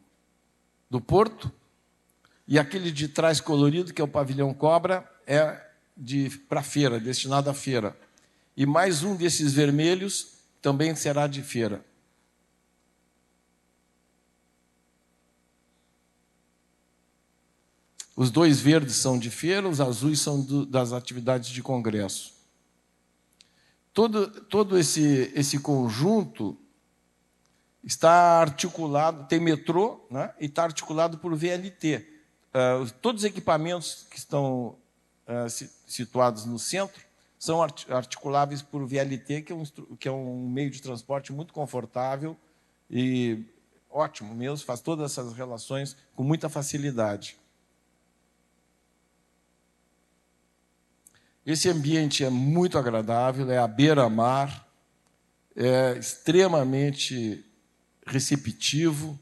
Porto, e aquele de trás colorido, que é o pavilhão Cobra, é para feira, destinado à feira. E mais um desses vermelhos também será de feira. Os dois verdes são de feira, os azuis são das atividades de congresso. Todo esse conjunto está articulado, tem metrô, né, e está articulado por VLT. Todos os equipamentos que estão situados no centro são articuláveis por VLT, que é um meio de transporte muito confortável e ótimo mesmo, faz todas essas relações com muita facilidade. Esse ambiente é muito agradável, é à beira-mar, é extremamente receptivo.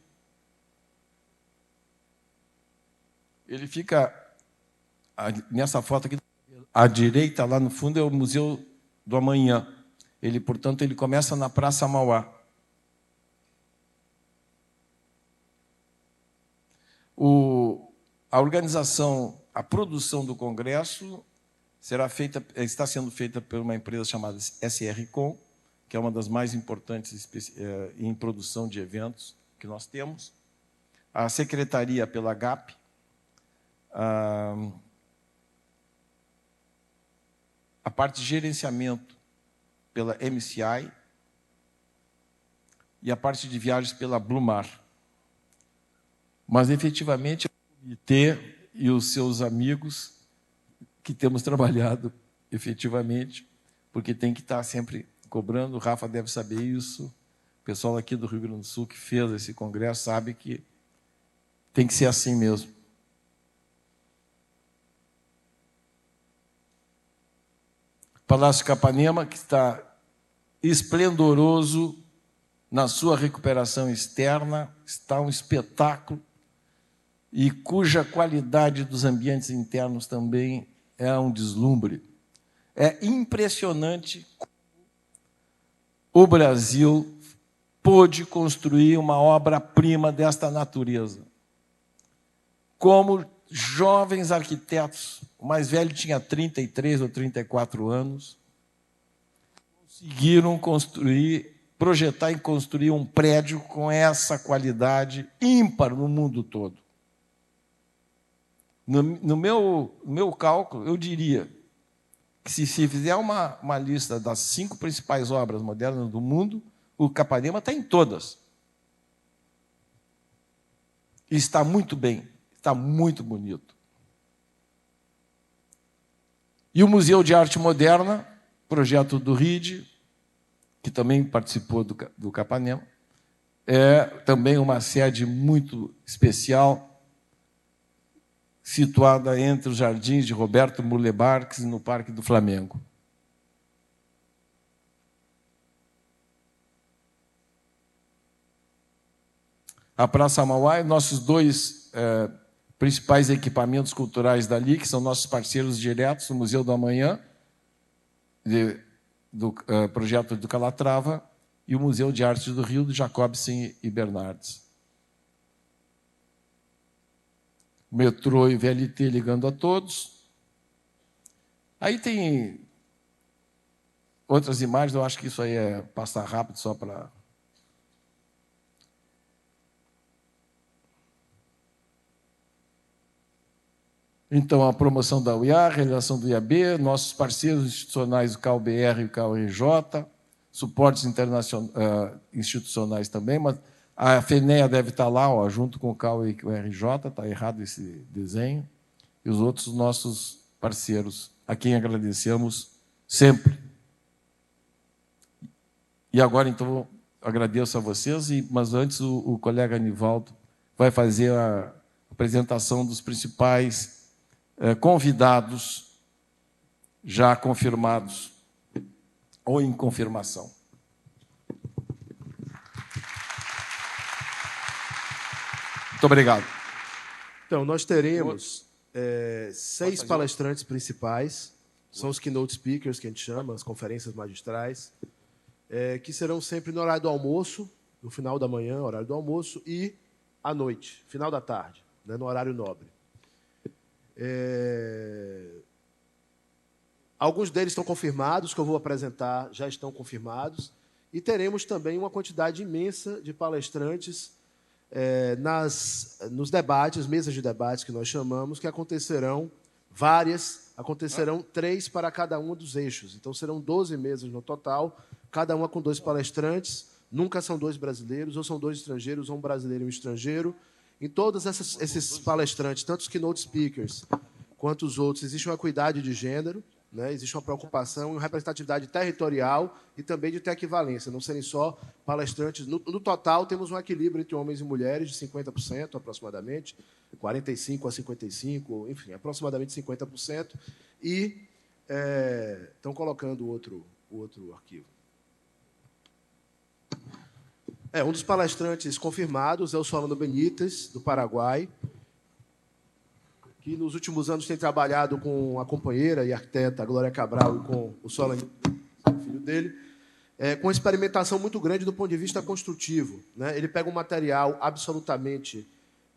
Ele fica, nessa foto aqui, à direita, lá no fundo, é o Museu do Amanhã. Portanto, ele começa na Praça Mauá. A organização, a produção do congresso está sendo feita por uma empresa chamada SRCom, que é uma das mais importantes em produção de eventos que nós temos. A secretaria pela GAP, a parte de gerenciamento pela MCI e a parte de viagens pela Blumar. Mas, efetivamente, o comitê e os seus amigos que temos trabalhado efetivamente, porque tem que estar sempre cobrando, o Rafa deve saber isso, o pessoal aqui do Rio Grande do Sul que fez esse congresso sabe que tem que ser assim mesmo. Palácio Capanema, que está esplendoroso na sua recuperação externa, está um espetáculo, e cuja qualidade dos ambientes internos também é um deslumbre. É impressionante como o Brasil pôde construir uma obra-prima desta natureza. Como jovens arquitetos, o mais velho tinha 33 ou 34 anos, conseguiram projetar e construir um prédio com essa qualidade ímpar no mundo todo. No meu cálculo, eu diria que se fizer uma lista das 5 principais obras modernas do mundo, o Capanema está em todas. E está muito bem, está muito bonito. E o Museu de Arte Moderna, projeto do RID, que também participou do Capanema, é também uma sede muito especial, situada entre os jardins de Roberto Murle Marx e no Parque do Flamengo. A Praça Mauá, nossos 2 principais equipamentos culturais dali, que são nossos parceiros diretos, o Museu do Amanhã, do projeto do Calatrava, e o Museu de Arte do Rio, de Jacobsen e Bernardes. Metrô e VLT ligando a todos. Aí tem outras imagens, eu acho que isso aí é passar rápido só para... Então, a promoção da UIA, a realização do IAB, nossos parceiros institucionais, o CAU-BR e o CAU-RJ, suportes institucionais também, mas a FENEA deve estar lá, ó, junto com o CAU e o RJ, está errado esse desenho, e os outros nossos parceiros, a quem agradecemos sempre. E agora, então, agradeço a vocês, mas antes o colega Anivaldo vai fazer a apresentação dos principais convidados já confirmados ou em confirmação. Muito obrigado. Então, nós teremos 6 palestrantes principais, são os keynote speakers, que a gente chama, as conferências magistrais, que serão sempre no horário do almoço, no final da manhã, horário do almoço, e à noite, final da tarde, né, no horário nobre. Alguns deles estão confirmados, que eu vou apresentar, já estão confirmados, e teremos também uma quantidade imensa de palestrantes nos debates, mesas de debates que nós chamamos, que acontecerão 3 para cada um dos eixos. Então, serão 12 mesas no total, cada uma com 2 palestrantes, nunca são 2 brasileiros, ou são 2 estrangeiros, ou um brasileiro e um estrangeiro. Em todos esses palestrantes, tanto os keynote speakers quanto os outros, existe uma equidade de gênero, né? Existe uma preocupação em representatividade territorial e também de ter equivalência, não serem só palestrantes. No total, temos um equilíbrio entre homens e mulheres de 50%, aproximadamente, 45% a 55%, enfim, aproximadamente 50%. E estão colocando o outro arquivo. Um dos palestrantes confirmados é o Solano Benítez, do Paraguai, que nos últimos anos tem trabalhado com a companheira e arquiteta Glória Cabral e com o Solano, filho dele, com experimentação muito grande do ponto de vista construtivo, né? Ele pega um material absolutamente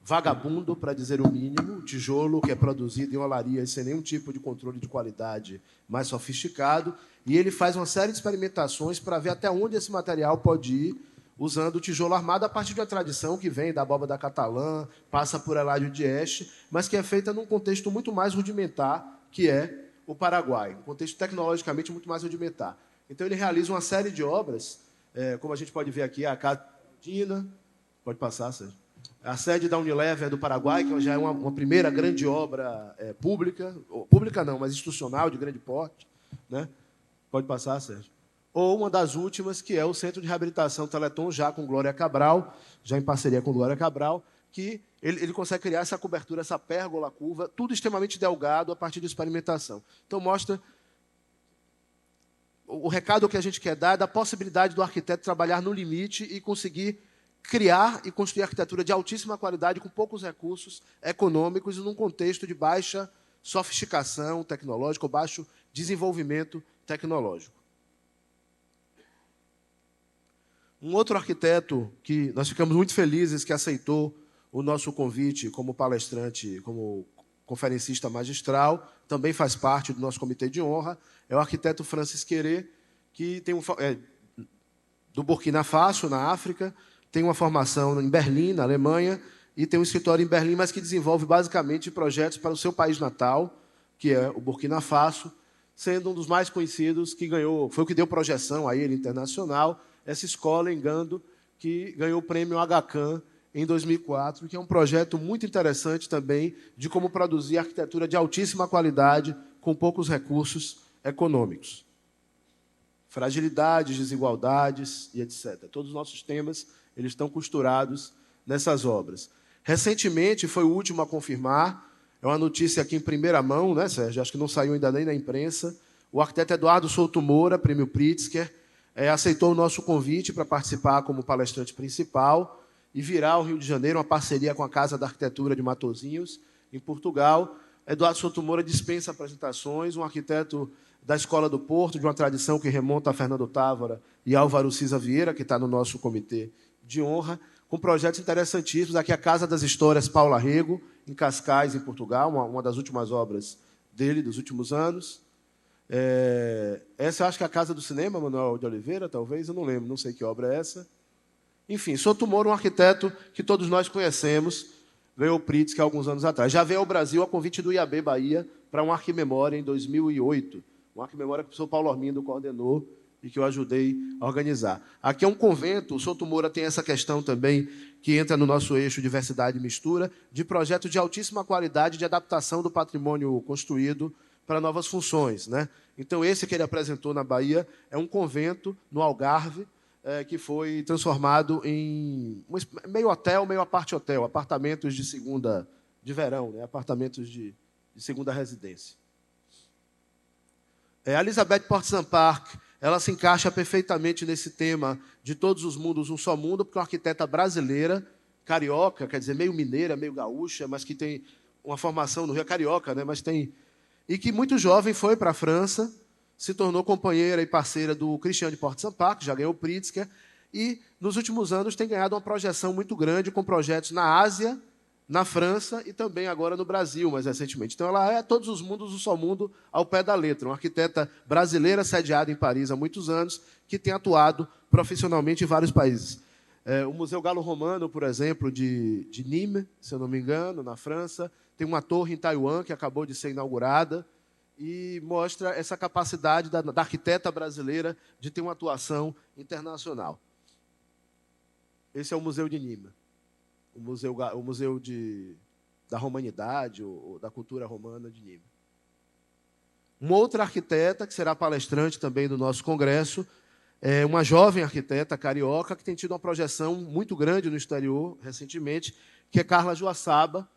vagabundo, para dizer o mínimo, tijolo que é produzido em olarias sem nenhum tipo de controle de qualidade mais sofisticado, e ele faz uma série de experimentações para ver até onde esse material pode ir, usando o tijolo armado a partir de uma tradição que vem da abóbada catalã, passa por Eladio Dieste, mas que é feita num contexto muito mais rudimentar, que é o Paraguai, um contexto tecnologicamente muito mais rudimentar. Então, ele realiza uma série de obras, como a gente pode ver aqui, a Casa Dina, pode passar, Sérgio, a sede da Unilever do Paraguai, que já é uma primeira grande obra pública não, mas institucional, de grande porte, né? Pode passar, Sérgio. ou uma das últimas, que é o Centro de Reabilitação Teleton, já com Glória Cabral, já em parceria com Glória Cabral, que ele consegue criar essa cobertura, essa pérgola curva, tudo extremamente delgado a partir de experimentação. Então, mostra o recado que a gente quer dar é da possibilidade do arquiteto trabalhar no limite e conseguir criar e construir arquitetura de altíssima qualidade com poucos recursos econômicos e num contexto de baixa sofisticação tecnológica ou baixo desenvolvimento tecnológico. Um outro arquiteto que nós ficamos muito felizes que aceitou o nosso convite como palestrante, como conferencista magistral, também faz parte do nosso comitê de honra, é o arquiteto Francis Queré, que tem do Burkina Faso, na África, tem uma formação em Berlim, na Alemanha, e tem um escritório em Berlim, mas que desenvolve basicamente projetos para o seu país natal, que é o Burkina Faso, sendo um dos mais conhecidos, que ganhou, foi o que deu projeção a ele internacional, essa escola em Gando, que ganhou o prêmio HCAM em 2004, que é um projeto muito interessante também de como produzir arquitetura de altíssima qualidade com poucos recursos econômicos. Fragilidades, desigualdades e etc. Todos os nossos temas eles estão costurados nessas obras. Recentemente, foi o último a confirmar, é uma notícia aqui em primeira mão, né, Sérgio? Acho que não saiu ainda nem na imprensa. O arquiteto Eduardo Souto Moura, prêmio Pritzker, aceitou o nosso convite para participar como palestrante principal e virá ao Rio de Janeiro uma parceria com a Casa da Arquitetura de Matosinhos, em Portugal. Eduardo Souto Moura dispensa apresentações, um arquiteto da Escola do Porto, de uma tradição que remonta a Fernando Távora e Álvaro Cisa Vieira, que está no nosso comitê de honra, com projetos interessantíssimos. Aqui a Casa das Histórias Paula Rego, em Cascais, em Portugal, uma das últimas obras dele, dos últimos anos. Essa eu acho que é a Casa do Cinema, Manuel de Oliveira, talvez, eu não lembro, não sei que obra é essa. Enfim, Souto Moura, um arquiteto que todos nós conhecemos, ganhou o Pritzker há alguns anos atrás. Já veio ao Brasil a convite do IAB Bahia para um arquimemória em 2008, um arquimemória que o professor Paulo Armindo coordenou e que eu ajudei a organizar. Aqui é um convento, o Souto Moura tem essa questão também, que entra no nosso eixo diversidade e mistura, de projeto de altíssima qualidade de adaptação do patrimônio construído para novas funções, né? Então, esse que ele apresentou na Bahia é um convento no Algarve, que foi transformado em meio hotel, meio aparte-hotel, apartamentos de segunda, de verão, né? Apartamentos de segunda residência. A Elizabeth Portzampark, ela se encaixa perfeitamente nesse tema de todos os mundos, um só mundo, porque é uma arquiteta brasileira, carioca, quer dizer, meio mineira, meio gaúcha, mas que tem uma formação no Rio, carioca, né? Mas tem... E que muito jovem foi para a França, se tornou companheira e parceira do Christian de Portzampark, já ganhou o Pritzker, e nos últimos anos tem ganhado uma projeção muito grande com projetos na Ásia, na França e também agora no Brasil, mais recentemente. Então, ela é todos os mundos, um só mundo, ao pé da letra. Uma arquiteta brasileira sediada em Paris há muitos anos, que tem atuado profissionalmente em vários países. O Museu Galo-Romano, por exemplo, de Nîmes, se eu não me engano, na França. Tem uma torre em Taiwan, que acabou de ser inaugurada, e mostra essa capacidade da arquiteta brasileira de ter uma atuação internacional. Esse é o Museu de Nîmes. O museu da Romanidade, ou da cultura romana de Nîmes. Uma outra arquiteta, que será palestrante também do nosso congresso, é uma jovem arquiteta carioca, que tem tido uma projeção muito grande no exterior, recentemente, que é Carla Joaçaba.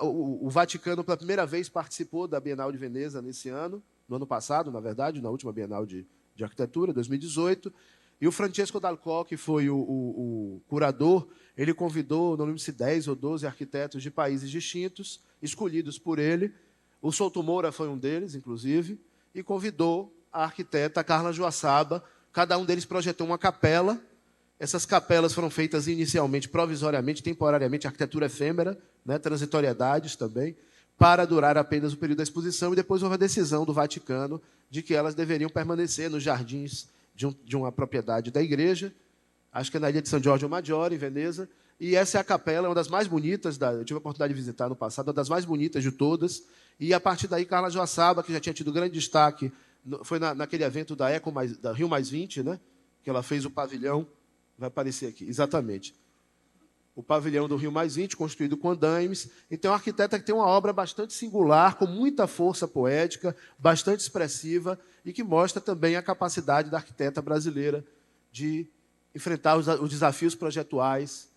O Vaticano, pela primeira vez, participou da Bienal de Veneza nesse ano, no ano passado, na verdade, na última Bienal de Arquitetura, 2018, e o Francesco Dalcò, que foi o curador, ele convidou, não lembro se 10 ou 12 arquitetos de países distintos, escolhidos por ele. O Souto Moura foi um deles, inclusive, e convidou a arquiteta Carla Joaçaba. Cada um deles projetou uma capela. Essas capelas foram feitas inicialmente, provisoriamente, temporariamente, arquitetura efêmera, né, transitoriedades também, para durar apenas o período da exposição, e depois houve a decisão do Vaticano de que elas deveriam permanecer nos jardins de uma propriedade da igreja, acho que é na ilha de San Giorgio Maggiore, em Veneza, e essa é a capela, uma das mais bonitas, eu tive a oportunidade de visitar no passado, uma das mais bonitas de todas, e a partir daí Carla Joaçaba, que já tinha tido grande destaque, foi naquele evento da da Rio+20, né, que ela fez o pavilhão, vai aparecer aqui, exatamente. o pavilhão do Rio +20, construído com andaimes. Então, é um arquiteto que tem uma obra bastante singular, com muita força poética, bastante expressiva, e que mostra também a capacidade da arquiteta brasileira de enfrentar os desafios projetuais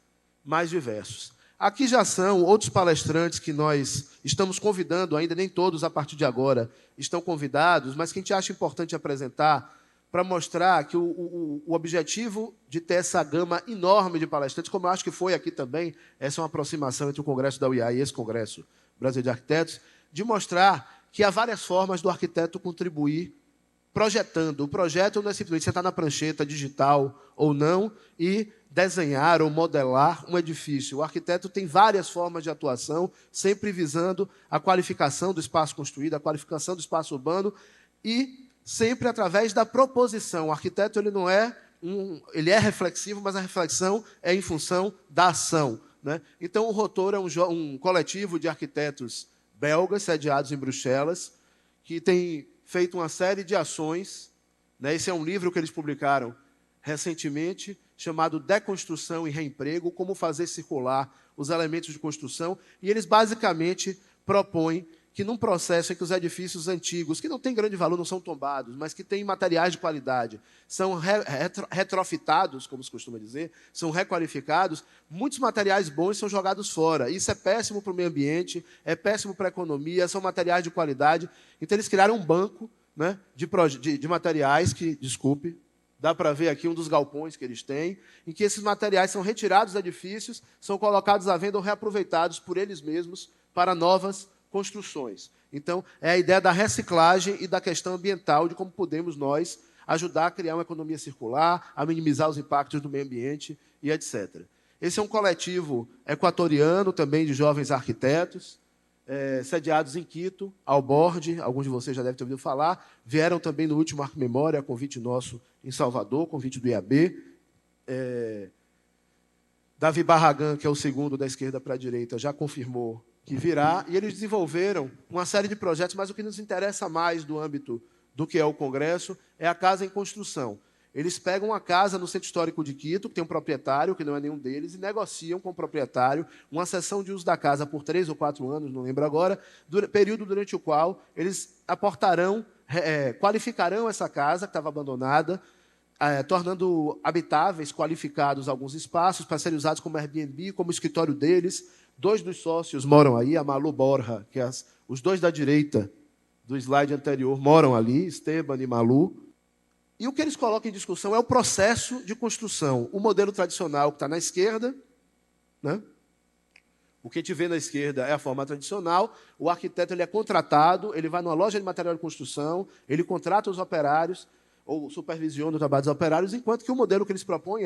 mais diversos. Aqui já são outros palestrantes que nós estamos convidando, ainda nem todos a partir de agora estão convidados, mas que a gente acha importante apresentar para mostrar que o objetivo de ter essa gama enorme de palestrantes, como eu acho que foi aqui também, essa é uma aproximação entre o Congresso da UiA e esse Congresso Brasileiro de Arquitetos, de mostrar que há várias formas do arquiteto contribuir projetando. O projeto não é simplesmente sentar na prancheta digital ou não e desenhar ou modelar um edifício. O arquiteto tem várias formas de atuação, sempre visando a qualificação do espaço construído, a qualificação do espaço urbano e sempre através da proposição. O arquiteto ele não é ele é reflexivo, mas a reflexão é em função da ação, né? Então, o Rotor é um coletivo de arquitetos belgas, sediados em Bruxelas, que tem feito uma série de ações, né? Esse é um livro que eles publicaram recentemente, chamado Deconstrução e Reemprego, como fazer circular os elementos de construção, e eles basicamente propõem que num processo em que os edifícios antigos, que não têm grande valor, não são tombados, mas que têm materiais de qualidade, são retrofitados, como se costuma dizer, são requalificados, muitos materiais bons são jogados fora. Isso é péssimo para o meio ambiente, é péssimo para a economia, são materiais de qualidade. Então, eles criaram um banco, né, de materiais que, desculpe, dá para ver aqui um dos galpões que eles têm, em que esses materiais são retirados dos edifícios, são colocados à venda ou reaproveitados por eles mesmos para novas construções. Então, é a ideia da reciclagem e da questão ambiental, de como podemos nós ajudar a criar uma economia circular, a minimizar os impactos do meio ambiente e etc. Esse é um coletivo equatoriano também de jovens arquitetos, sediados em Quito, ao Borde, alguns de vocês já devem ter ouvido falar, vieram também no último Arco Memória, a convite nosso em Salvador, convite do IAB. Davi Barragan, que é o segundo da esquerda para a direita, já confirmou que virá, e eles desenvolveram uma série de projetos, mas o que nos interessa mais do âmbito do que é o Congresso é a casa em construção. Eles pegam uma casa no Centro Histórico de Quito, que tem um proprietário, que não é nenhum deles, e negociam com o proprietário uma cessão de uso da casa por 3 ou 4 anos, não lembro agora, período durante o qual eles aportarão, qualificarão essa casa, que estava abandonada, tornando habitáveis, qualificados alguns espaços, para serem usados como Airbnb, como escritório deles. 2 dos sócios moram aí, a Malu Borja, que os 2 da direita do slide anterior moram ali, Esteban e Malu. E o que eles colocam em discussão é o processo de construção. O modelo tradicional que está na esquerda, né? O que a gente vê na esquerda é a forma tradicional. O arquiteto ele é contratado, ele vai numa loja de material de construção, ele contrata os operários, ou supervisiona o trabalho dos operários, enquanto que o modelo que eles propõem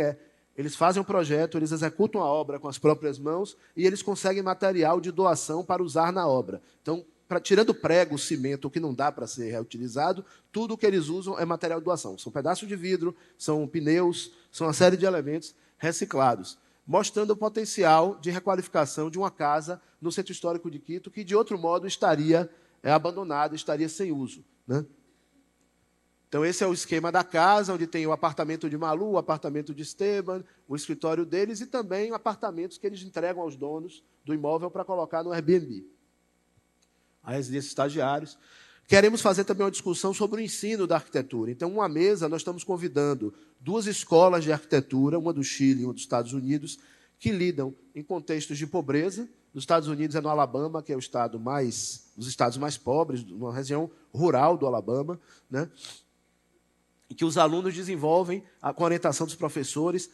eles fazem um projeto, eles executam a obra com as próprias mãos e eles conseguem material de doação para usar na obra. Então, tirando prego, cimento, o que não dá para ser reutilizado, tudo o que eles usam é material de doação. São pedaços de vidro, são pneus, são uma série de elementos reciclados, mostrando o potencial de requalificação de uma casa no Centro Histórico de Quito, que, de outro modo, estaria abandonada, estaria sem uso, né? Então, esse é o esquema da casa, onde tem o apartamento de Malu, o apartamento de Esteban, o escritório deles e também apartamentos que eles entregam aos donos do imóvel para colocar no Airbnb. A residência de estagiários. Queremos fazer também uma discussão sobre o ensino da arquitetura. Então, uma mesa, nós estamos convidando 2 escolas de arquitetura, uma do Chile e uma dos Estados Unidos, que lidam em contextos de pobreza. Nos Estados Unidos é no Alabama, que é o estado dos estados mais pobres, uma região rural do Alabama, né? Em que os alunos desenvolvem, com a orientação dos professores,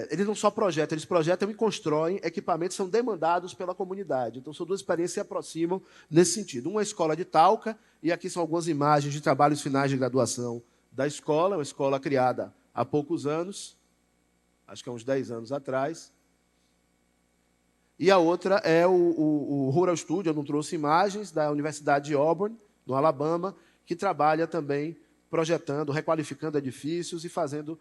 eles não só projetam, eles projetam e constroem equipamentos que são demandados pela comunidade. Então, são 2 experiências que se aproximam nesse sentido. Uma escola de Talca, e aqui são algumas imagens de trabalhos finais de graduação da escola, uma escola criada há poucos anos, acho que há uns 10 anos atrás. E a outra é o Rural Studio, eu não trouxe imagens, da Universidade de Auburn, no Alabama, que trabalha também projetando, requalificando edifícios e fazendo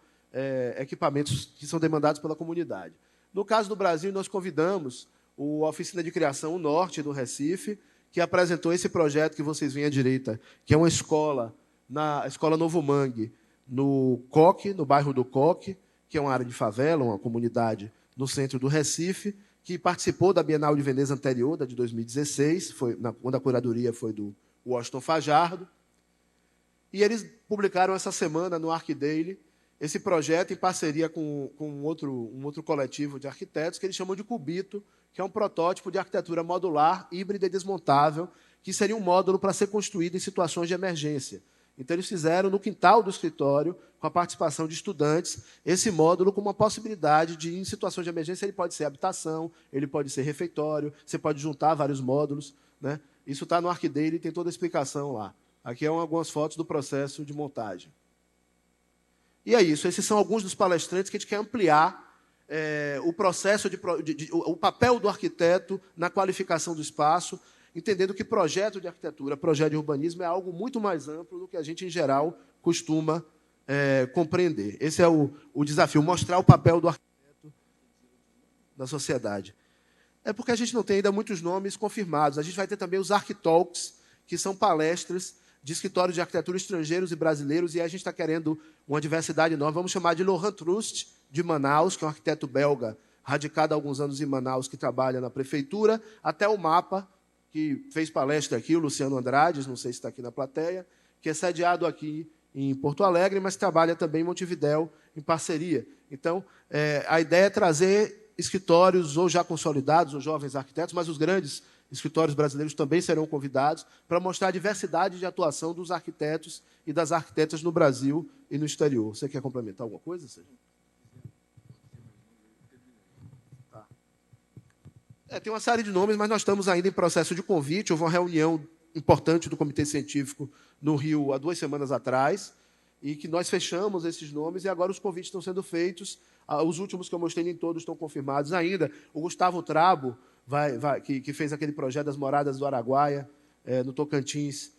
equipamentos que são demandados pela comunidade. No caso do Brasil, nós convidamos a Oficina de Criação Norte, do Recife, que apresentou esse projeto que vocês veem à direita, que é uma escola, na Escola Novo Mangue, no Coque, no bairro do Coque, que é uma área de favela, uma comunidade no centro do Recife, que participou da Bienal de Veneza anterior, da de 2016, quando a curadoria foi do Washington Fajardo. E eles publicaram essa semana no ArcDaily esse projeto em parceria com um outro coletivo de arquitetos, que eles chamam de Cubito, que é um protótipo de arquitetura modular, híbrida e desmontável, que seria um módulo para ser construído em situações de emergência. Então, eles fizeram no quintal do escritório, com a participação de estudantes, esse módulo com uma possibilidade de, em situações de emergência, ele pode ser habitação, ele pode ser refeitório, você pode juntar vários módulos, né? Isso está no ArcDaily, tem toda a explicação lá. Aqui são algumas fotos do processo de montagem. E é isso, esses são alguns dos palestrantes que a gente quer ampliar o processo, o papel do arquiteto na qualificação do espaço, entendendo que projeto de arquitetura, projeto de urbanismo é algo muito mais amplo do que a gente, em geral, costuma compreender. Esse é o desafio, mostrar o papel do arquiteto na sociedade. É porque a gente não tem ainda muitos nomes confirmados. A gente vai ter também os Arquitalks, que são palestras de escritórios de arquitetura estrangeiros e brasileiros, e a gente está querendo uma diversidade enorme. Vamos chamar de Laurent Trust, de Manaus, que é um arquiteto belga, radicado há alguns anos em Manaus, que trabalha na prefeitura, até o MAPA, que fez palestra aqui, o Luciano Andrades, não sei se está aqui na plateia, que é sediado aqui em Porto Alegre, mas trabalha também em Montevidéu, em parceria. Então, a ideia é trazer escritórios ou já consolidados, ou jovens arquitetos, mas os grandes escritórios brasileiros também serão convidados para mostrar a diversidade de atuação dos arquitetos e das arquitetas no Brasil e no exterior. Você quer complementar alguma coisa, Sérgio? Tá. Tem uma série de nomes, mas nós estamos ainda em processo de convite. Houve uma reunião importante do Comitê Científico no Rio há 2 semanas atrás, e que nós fechamos esses nomes, e agora os convites estão sendo feitos. Os últimos que eu mostrei, nem todos estão confirmados ainda. O Gustavo Trabo, que fez aquele projeto das moradas do Araguaia, no Tocantins,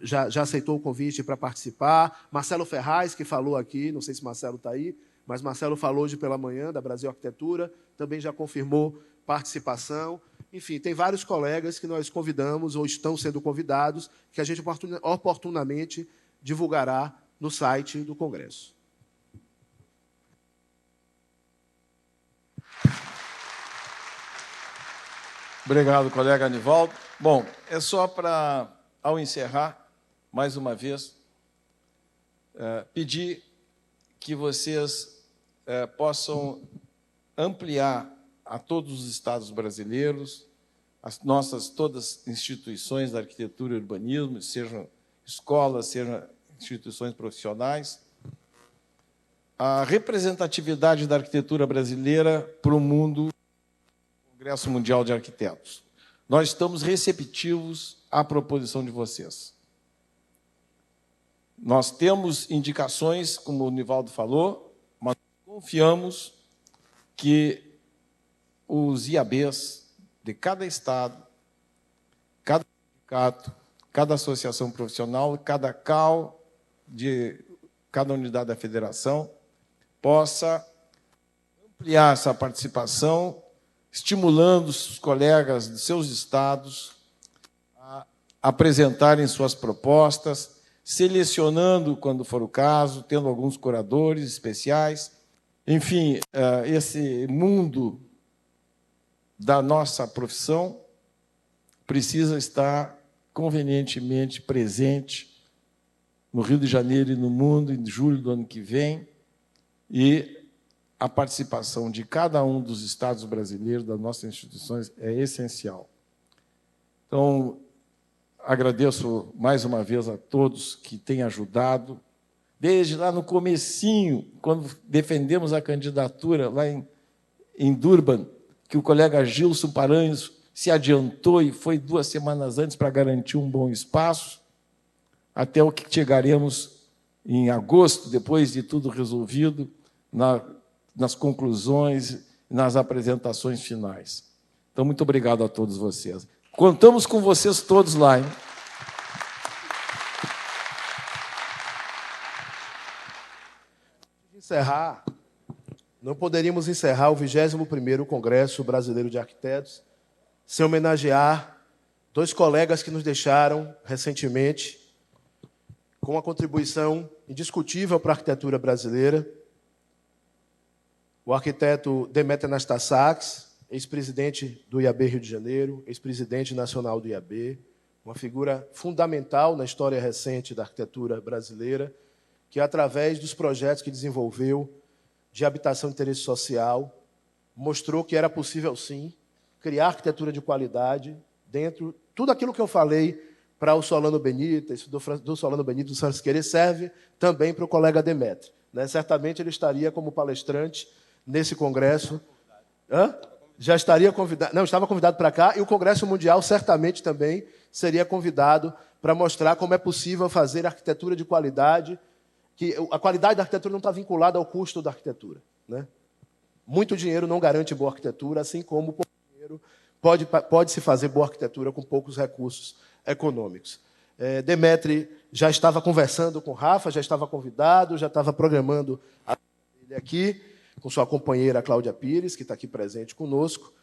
já aceitou o convite para participar. Marcelo Ferraz, que falou aqui, não sei se Marcelo está aí, mas Marcelo falou hoje pela manhã, da Brasil Arquitetura, também já confirmou participação. Enfim, tem vários colegas que nós convidamos, ou estão sendo convidados, que a gente oportunamente divulgará no site do Congresso. Obrigado, colega Anivaldo. Bom, é só para, ao encerrar, mais uma vez, pedir que vocês possam ampliar a todos os estados brasileiros, as nossas todas instituições da arquitetura e urbanismo, sejam escolas, sejam instituições profissionais, a representatividade da arquitetura brasileira para o mundo, Congresso Mundial de Arquitetos. Nós estamos receptivos à proposição de vocês. Nós temos indicações, como o Nivaldo falou, mas confiamos que os IABs de cada estado, cada sindicato, cada associação profissional, cada CAL de cada unidade da federação possa ampliar essa participação, estimulando os colegas de seus estados a apresentarem suas propostas, selecionando, quando for o caso, tendo alguns curadores especiais. Enfim, esse mundo da nossa profissão precisa estar convenientemente presente no Rio de Janeiro e no mundo, em julho do ano que vem, e a participação de cada um dos estados brasileiros, das nossas instituições, é essencial. Então, agradeço mais uma vez a todos que têm ajudado, desde lá no comecinho, quando defendemos a candidatura lá em Durban, que o colega Gilson Paranhos se adiantou e foi 2 semanas antes para garantir um bom espaço, até o que chegaremos em agosto, depois de tudo resolvido, nas conclusões, nas apresentações finais. Então, muito obrigado a todos vocês. Contamos com vocês todos lá, hein? Encerrar, não poderíamos encerrar o 21º Congresso Brasileiro de Arquitetos sem homenagear 2 colegas que nos deixaram recentemente com uma contribuição indiscutível para a arquitetura brasileira. o arquiteto Demetrio Anastasakis, ex-presidente do IAB Rio de Janeiro, ex-presidente nacional do IAB, uma figura fundamental na história recente da arquitetura brasileira, que, através dos projetos que desenvolveu de habitação de interesse social, mostrou que era possível, sim, criar arquitetura de qualidade dentro... Tudo aquilo que eu falei para o Solano Benítez, do Solano Benítez, do Francisco Querer, serve também para o colega Demetrio. Né? Certamente ele estaria como palestrante nesse congresso. Hã? Já estaria convidado... Não, estava convidado para cá, e o Congresso Mundial certamente também seria convidado para mostrar como é possível fazer arquitetura de qualidade, que a qualidade da arquitetura não está vinculada ao custo da arquitetura. Né? Muito dinheiro não garante boa arquitetura, assim como pouco dinheiro pode-se fazer boa arquitetura com poucos recursos econômicos. Demetrio já estava conversando com o Rafa, já estava convidado, já estava programando a ele aqui, com sua companheira Cláudia Pires, que está aqui presente conosco.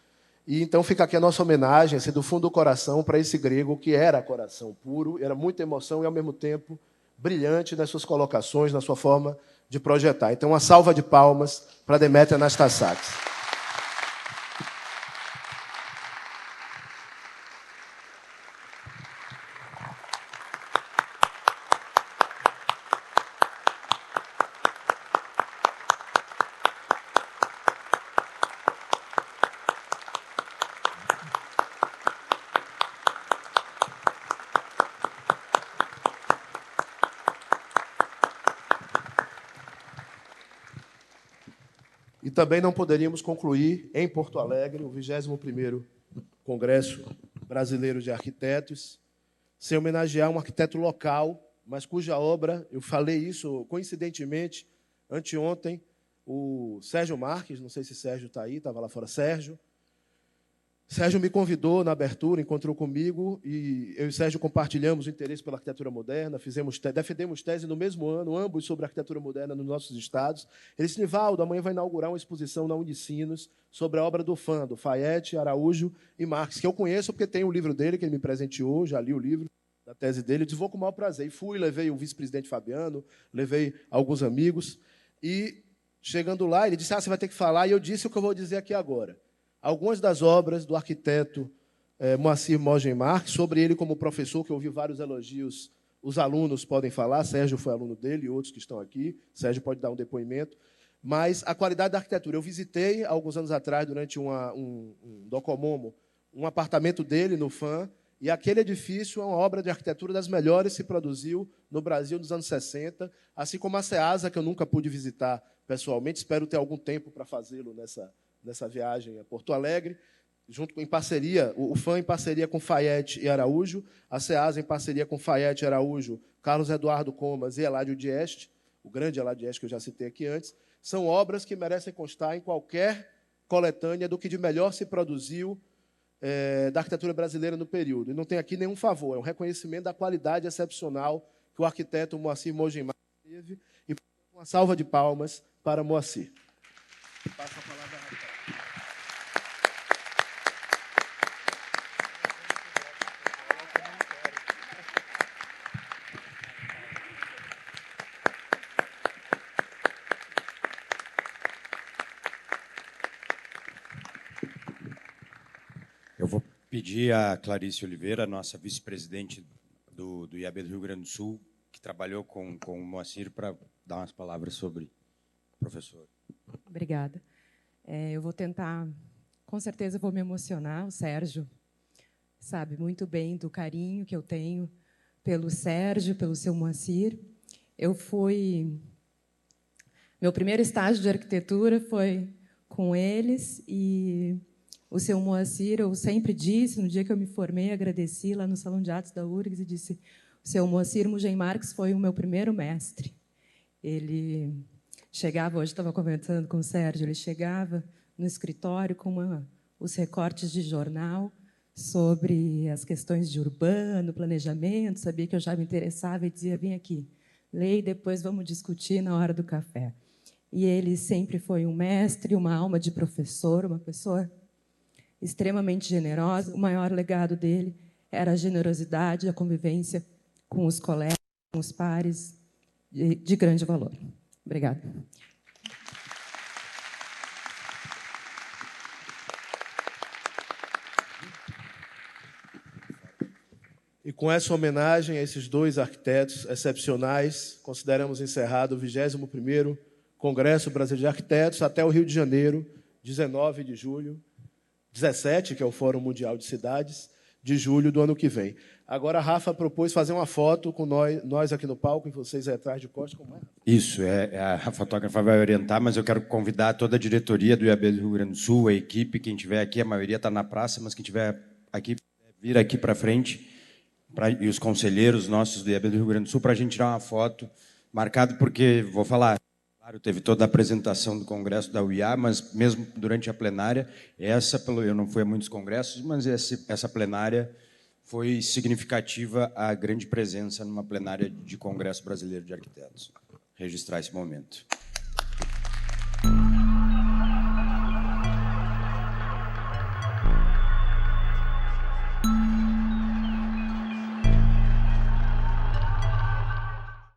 E então fica aqui a nossa homenagem, assim, do fundo do coração, para esse grego que era coração puro, era muita emoção e, ao mesmo tempo, brilhante nas suas colocações, na sua forma de projetar. Então, uma salva de palmas para Demetrio Anastasakis. E também não poderíamos concluir em Porto Alegre o 21º Congresso Brasileiro de Arquitetos sem homenagear um arquiteto local, mas cuja obra, eu falei isso coincidentemente anteontem, o Sérgio Marques, não sei se Sérgio está aí, estava lá fora, Sérgio me convidou na abertura, encontrou comigo, e eu e Sérgio compartilhamos o interesse pela arquitetura moderna, defendemos tese no mesmo ano, ambos sobre arquitetura moderna nos nossos estados. Ele disse: Nivaldo, amanhã vai inaugurar uma exposição na Unicinos sobre a obra do FAM, do Fayette, Araújo e Marques, que eu conheço porque tem o livro dele, que ele me presenteou, já li o livro da tese dele. Eu disse: vou com o maior prazer. E fui, levei o vice-presidente Fabiano, levei alguns amigos, e, chegando lá, ele disse: você vai ter que falar, e eu disse o que eu vou dizer aqui agora. Algumas das obras do arquiteto Moacir Mogen Marques, sobre ele como professor, que eu ouvi vários elogios, os alunos podem falar, Sérgio foi aluno dele e outros que estão aqui, Sérgio pode dar um depoimento, mas a qualidade da arquitetura. Eu visitei, alguns anos atrás, durante um docomomo, um apartamento dele no FAM, e aquele edifício é uma obra de arquitetura das melhores que se produziu no Brasil nos anos 60, assim como a SEASA, que eu nunca pude visitar pessoalmente, espero ter algum tempo para fazê-lo nessa viagem a Porto Alegre, em parceria, o FAM em parceria com Fayette e Araújo, a SEASA em parceria com Fayette e Araújo, Carlos Eduardo Comas e Eladio Dieste, o grande Eladio Dieste que eu já citei aqui antes, são obras que merecem constar em qualquer coletânea do que de melhor se produziu da arquitetura brasileira no período. E não tem aqui nenhum favor, é um reconhecimento da qualidade excepcional que o arquiteto Moacir Mogen Marques teve, e uma salva de palmas para Moacir. Passa a palavra a Rafael. Eu vou pedir a Clarice Oliveira, nossa vice-presidente do IAB do Rio Grande do Sul, que trabalhou com o Moacir, para dar umas palavras sobre o professor. Obrigada. Eu vou tentar, com certeza vou me emocionar. O Sérgio sabe muito bem do carinho que eu tenho pelo Sérgio, pelo seu Moacir. Meu primeiro estágio de arquitetura foi com eles, e o seu Moacir, eu sempre disse, no dia que eu me formei, agradeci lá no Salão de Atos da URGS e disse: o seu Moacir Mogen Marques foi o meu primeiro mestre. Ele chegava, hoje estava conversando com o Sérgio, ele chegava no escritório com os recortes de jornal sobre as questões de urbano, planejamento, sabia que eu já me interessava e dizia: vem aqui, leia e depois vamos discutir na hora do café. E ele sempre foi um mestre, uma alma de professor, uma pessoa extremamente generosa. O maior legado dele era a generosidade, a convivência com os colegas, com os pares, de grande valor. Obrigada. E com essa homenagem a esses dois arquitetos excepcionais, consideramos encerrado o 21º Congresso Brasileiro de Arquitetos até o Rio de Janeiro, 19 de julho, 17, que é o Fórum Mundial de Cidades, de julho do ano que vem. Agora, a Rafa propôs fazer uma foto com nós aqui no palco e vocês aí atrás de costas. Como é? Isso, a fotógrafa vai orientar, mas eu quero convidar toda a diretoria do IAB do Rio Grande do Sul, a equipe, quem estiver aqui, a maioria está na praça, mas quem estiver aqui, vir aqui para frente, e os conselheiros nossos do IAB do Rio Grande do Sul, para a gente tirar uma foto, marcado porque, vou falar, claro, teve toda a apresentação do congresso da UIA, mas mesmo durante a plenária, eu não fui a muitos congressos, mas essa plenária foi significativa a grande presença numa plenária de Congresso Brasileiro de Arquitetos. Registrar esse momento.